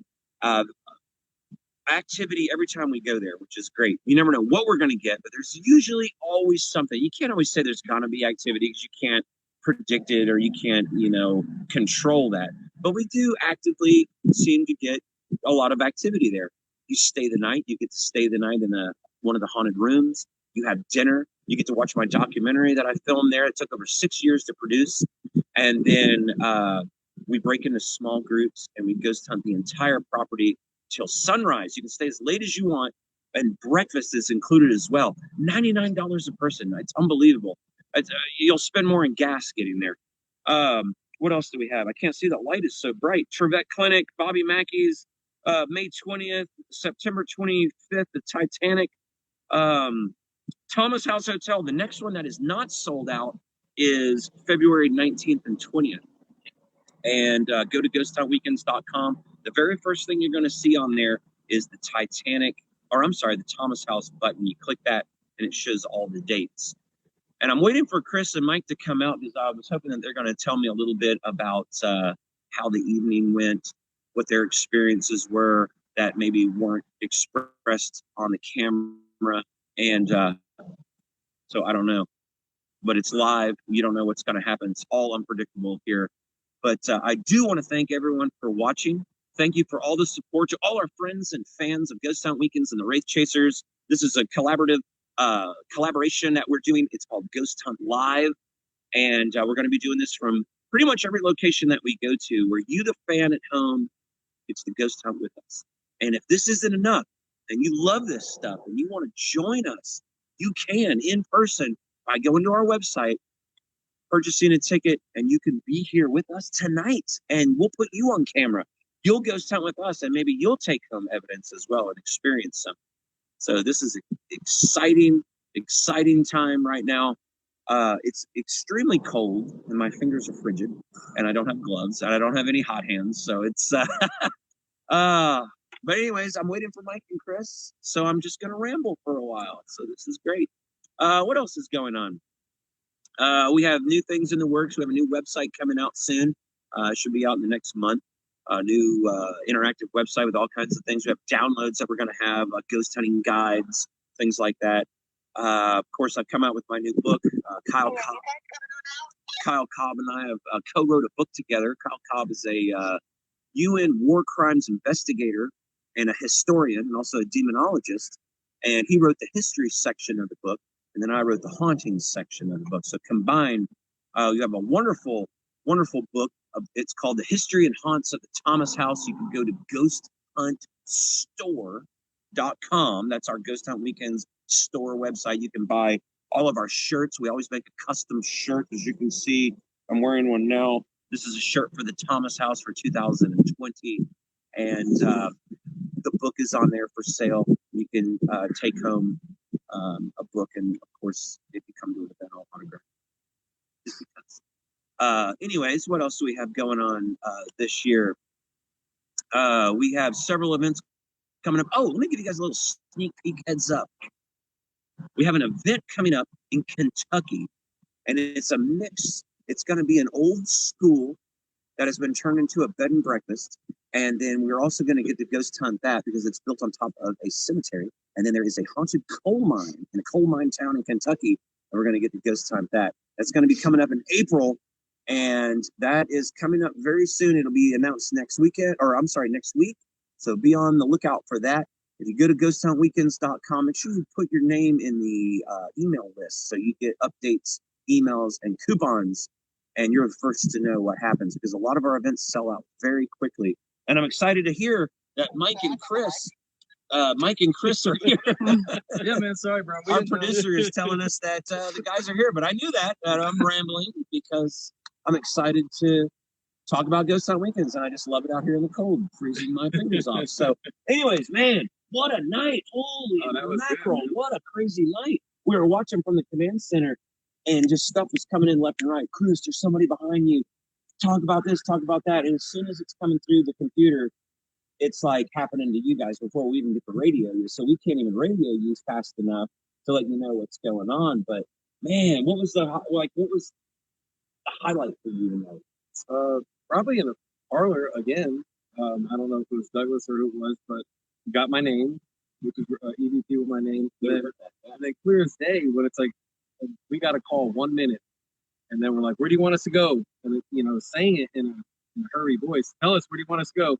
Activity every time we go there, which is great. You never know what we're going to get, but there's usually always something. You can't always say there's going to be activity because you can't predict it or you can't, control that. But we do actively seem to get a lot of activity there. You stay the night. You get to stay the night in one of the haunted rooms. You have dinner. You get to watch my documentary that I filmed there. It took over 6 years to produce. And then we break into small groups and we ghost hunt the entire property till sunrise. You can stay as late as you want, and breakfast is included as well. $99 a person. It's unbelievable. You'll spend more in gas getting there. What else do we have? I can't see. The light is so bright. Trevette Clinic, Bobby Mackey's, May 20th, September 25th, the Titanic, Thomas House Hotel. The next one that is not sold out is February 19th and 20th. And go to GhostTownWeekends.com. The very first thing you're going to see on there is the the Thomas House button. You click that and it shows all the dates. And I'm waiting for Chris and Mike to come out because I was hoping that they're going to tell me a little bit about how the evening went, what their experiences were that maybe weren't expressed on the camera. And so I don't know. But it's live. You don't know what's going to happen. It's all unpredictable here. But I do want to thank everyone for watching. Thank you for all the support to all our friends and fans of Ghost Hunt Weekends and the Wraith Chasers. This is a collaboration that we're doing. It's called Ghost Hunt Live. And we're going to be doing this from pretty much every location that we go to, where you, the fan at home, gets to ghost hunt with us. And if this isn't enough, and you love this stuff, and you want to join us, you can in person by going to our website, purchasing a ticket, and you can be here with us tonight, and we'll put you on camera. You'll ghost hunt with us, and maybe you'll take home evidence as well and experience something. So this is an exciting time right now. It's extremely cold, and my fingers are frigid, and I don't have gloves, and I don't have any hot hands, so it's but anyways, I'm waiting for Mike and Chris, so I'm just gonna ramble for a while. So this is great. What else is going on? We have new things in the works. We have a new website coming out soon. Should be out in the next month. A new interactive website with all kinds of things. We have downloads that we're going to have, ghost hunting guides, things like that. Of course, I've come out with my new book. Kyle Cobb and I have co-wrote a book together. Kyle Cobb is a UN war crimes investigator and a historian and also a demonologist. And he wrote the history section of the book, and then I wrote the hauntings section of the book. So combined, you have a wonderful, wonderful book. It's called The History and Haunts of the Thomas House. You can go to ghosthuntstore.com. That's our Ghost Hunt Weekends store website. You can buy all of our shirts. We always make a custom shirt. As you can see, I'm wearing one now. This is a shirt for the Thomas House for 2020. And the book is on there for sale. You can take home a book. And of course, if you come to an event, I'll autograph. Just because. Anyways, what else do we have going on this year? We have several events coming up. Oh, let me give you guys a little sneak peek heads up. We have an event coming up in Kentucky, and it's a mix. It's going to be an old school that has been turned into a bed and breakfast. And then we're also going to get to ghost hunt that because it's built on top of a cemetery. And then there is a haunted coal mine in a coal mine town in Kentucky. And we're going to get to ghost hunt that. That's going to be coming up in April. And that is coming up very soon. It'll be announced next week. So be on the lookout for that. If you go to ghosthuntweekends.com, make sure you put your name in the email list so you get updates, emails, and coupons. And you're the first to know what happens because a lot of our events sell out very quickly. And I'm excited to hear that Mike and Chris are here. Yeah, man. Sorry, bro. Our producer is telling us that the guys are here, but I knew that I'm rambling because I'm excited to talk about Ghost Hunt Weekends, and I just love it out here in the cold, freezing my fingers off. So, anyways, man, what a night! Holy mackerel! What a crazy night! We were watching from the command center, and just stuff was coming in left and right. Chris, there's somebody behind you. Talk about this, talk about that, and as soon as it's coming through the computer, it's like happening to you guys before we even get the radio use. So we can't even radio use fast enough to let you know what's going on. But man, what was the highlight for you tonight? Probably in a parlor again. I don't know if it was Douglas or who it was, but got my name, which is EVP with my name. And then clear as day when it's like, we got a call 1 minute. And then we're like, where do you want us to go? And saying it in a hurry voice, tell us, where do you want us to go?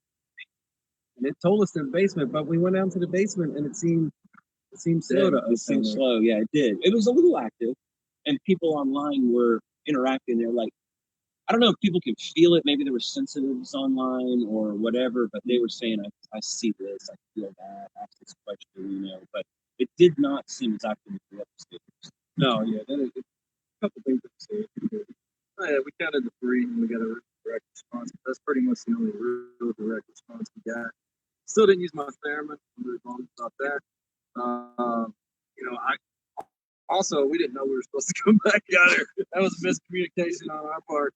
And it told us the basement, but we went down to the basement and it seemed slow to us. It seemed slow, yeah, it did. It was a little active, and people online were interacting. They're like, I don't know if people can feel it. Maybe there were sensitives online or whatever, but they were saying, I see this, I feel that, ask this question, but it did not seem as active as the other speakers. No, yeah, a couple things to say. Oh, yeah, we counted the 3 and we got a direct response. That's pretty much the only real direct response we got. Still didn't use my theremin. I'm really bummed about that. We didn't know we were supposed to come back out here. That was miscommunication on our part.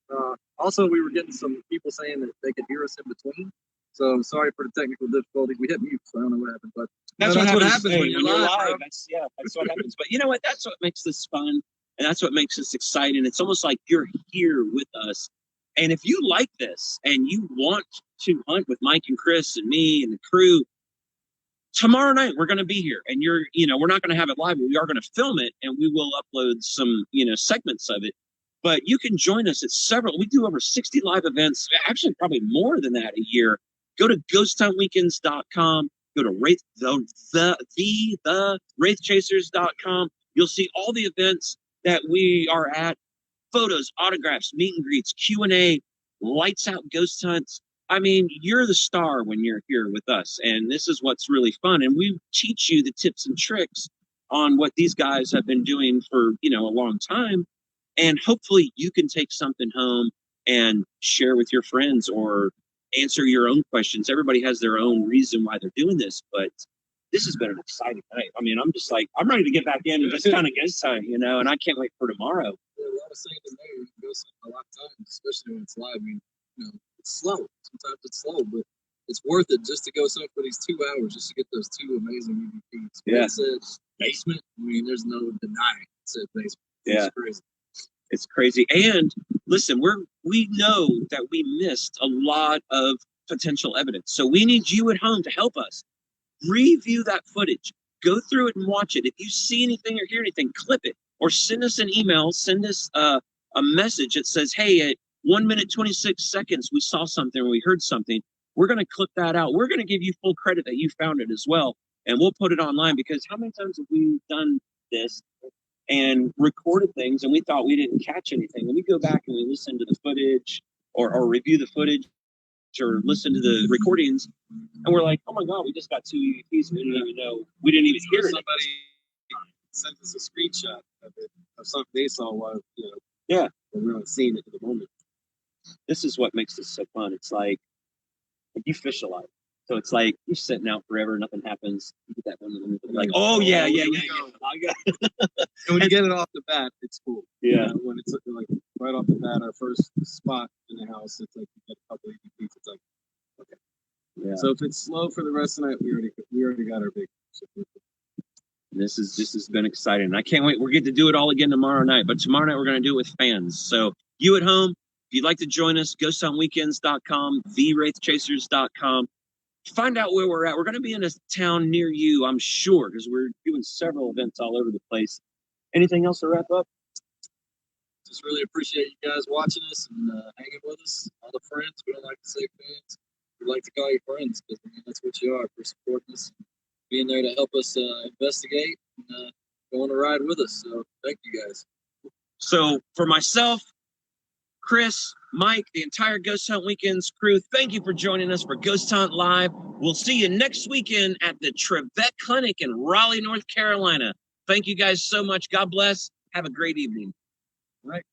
Also, we were getting some people saying that they could hear us in between. So sorry for the technical difficulties. We hit mute, so I don't know what happened. But that's what happens when you're live. That's what happens. But you know what? That's what makes this fun, and that's what makes this exciting. It's almost like you're here with us. And if you like this and you want to hunt with Mike and Chris and me and the crew, tomorrow night we're going to be here. And we're not going to have it live, but we are going to film it, and we will upload some, segments of it. But you can join us at we do over 60 live events, actually probably more than that a year. Go to ghosthuntweekends.com, go to the wraithchasers.com. You'll see all the events that we are at. Photos, autographs, meet and greets, Q&A, lights out ghost hunts. I mean, you're the star when you're here with us, and this is what's really fun. And we teach you the tips and tricks on what these guys have been doing for, a long time. And hopefully you can take something home and share with your friends or answer your own questions. Everybody has their own reason why they're doing this, but this has been an exciting night. I mean, I'm just like, I'm ready to get back in and just kind of ghost hunt, you know, and I can't wait for tomorrow. Yeah, a lot of saying today, you can go something a lot of times, especially when it's live. I mean, you know, it's slow. Sometimes it's slow, but it's worth it just to go something for these 2 hours, just to get those 2 amazing EVPs. Yeah. It says basement. I mean, there's no denying it says basement. Yeah. It's crazy. It's crazy. And listen, we know that we missed a lot of potential evidence. So we need you at home to help us. Review that footage. Go through it and watch it. If you see anything or hear anything, clip it. Or send us an email. Send us a message that says, hey, at 1 minute, 26 seconds, we saw something or we heard something. We're going to clip that out. We're going to give you full credit that you found it as well. And we'll put it online, because how many times have we done this and recorded things and we thought we didn't catch anything, and we go back and we listen to the footage or review the footage or listen to the recordings, and we're like, oh my god, we just got 2 EVPs, we didn't even know, we didn't even hear it. Somebody sent us a screenshot of it, of something they saw while, you know, Yeah, we're not seeing it at the moment. this is what makes this so fun. It's like you fish a lot, so it's like you're sitting out forever, nothing happens. You get that one, like, oh yeah. I got And when you get it off the bat, it's cool. Yeah. You know, when it's like right off the bat, our first spot in the house, it's like you get a couple of EVPs. It's like, okay. Yeah. So if it's slow for the rest of the night, we already got our big. This has been exciting. I can't wait. We're getting to do it all again tomorrow night. But tomorrow night we're going to do it with fans. So you at home, if you'd like to join us, ghosthuntweekends.com, thewraithchasers.com. Find out where we're at. We're going to be in a town near you, I'm sure, because we're doing several events all over the place. Anything else to wrap up? Just really appreciate you guys watching us and hanging with us. All the friends, we don't like to say fans. We like to call you friends, because I mean, that's what you are, for supporting us, being there to help us investigate, and go on a ride with us. So thank you guys. So for myself, Chris, Mike, the entire Ghost Hunt Weekends crew, thank you for joining us for Ghost Hunt Live. We'll see you next weekend at the Trevette Clinic in Raleigh, North Carolina. Thank you guys so much. God bless. Have a great evening. Right.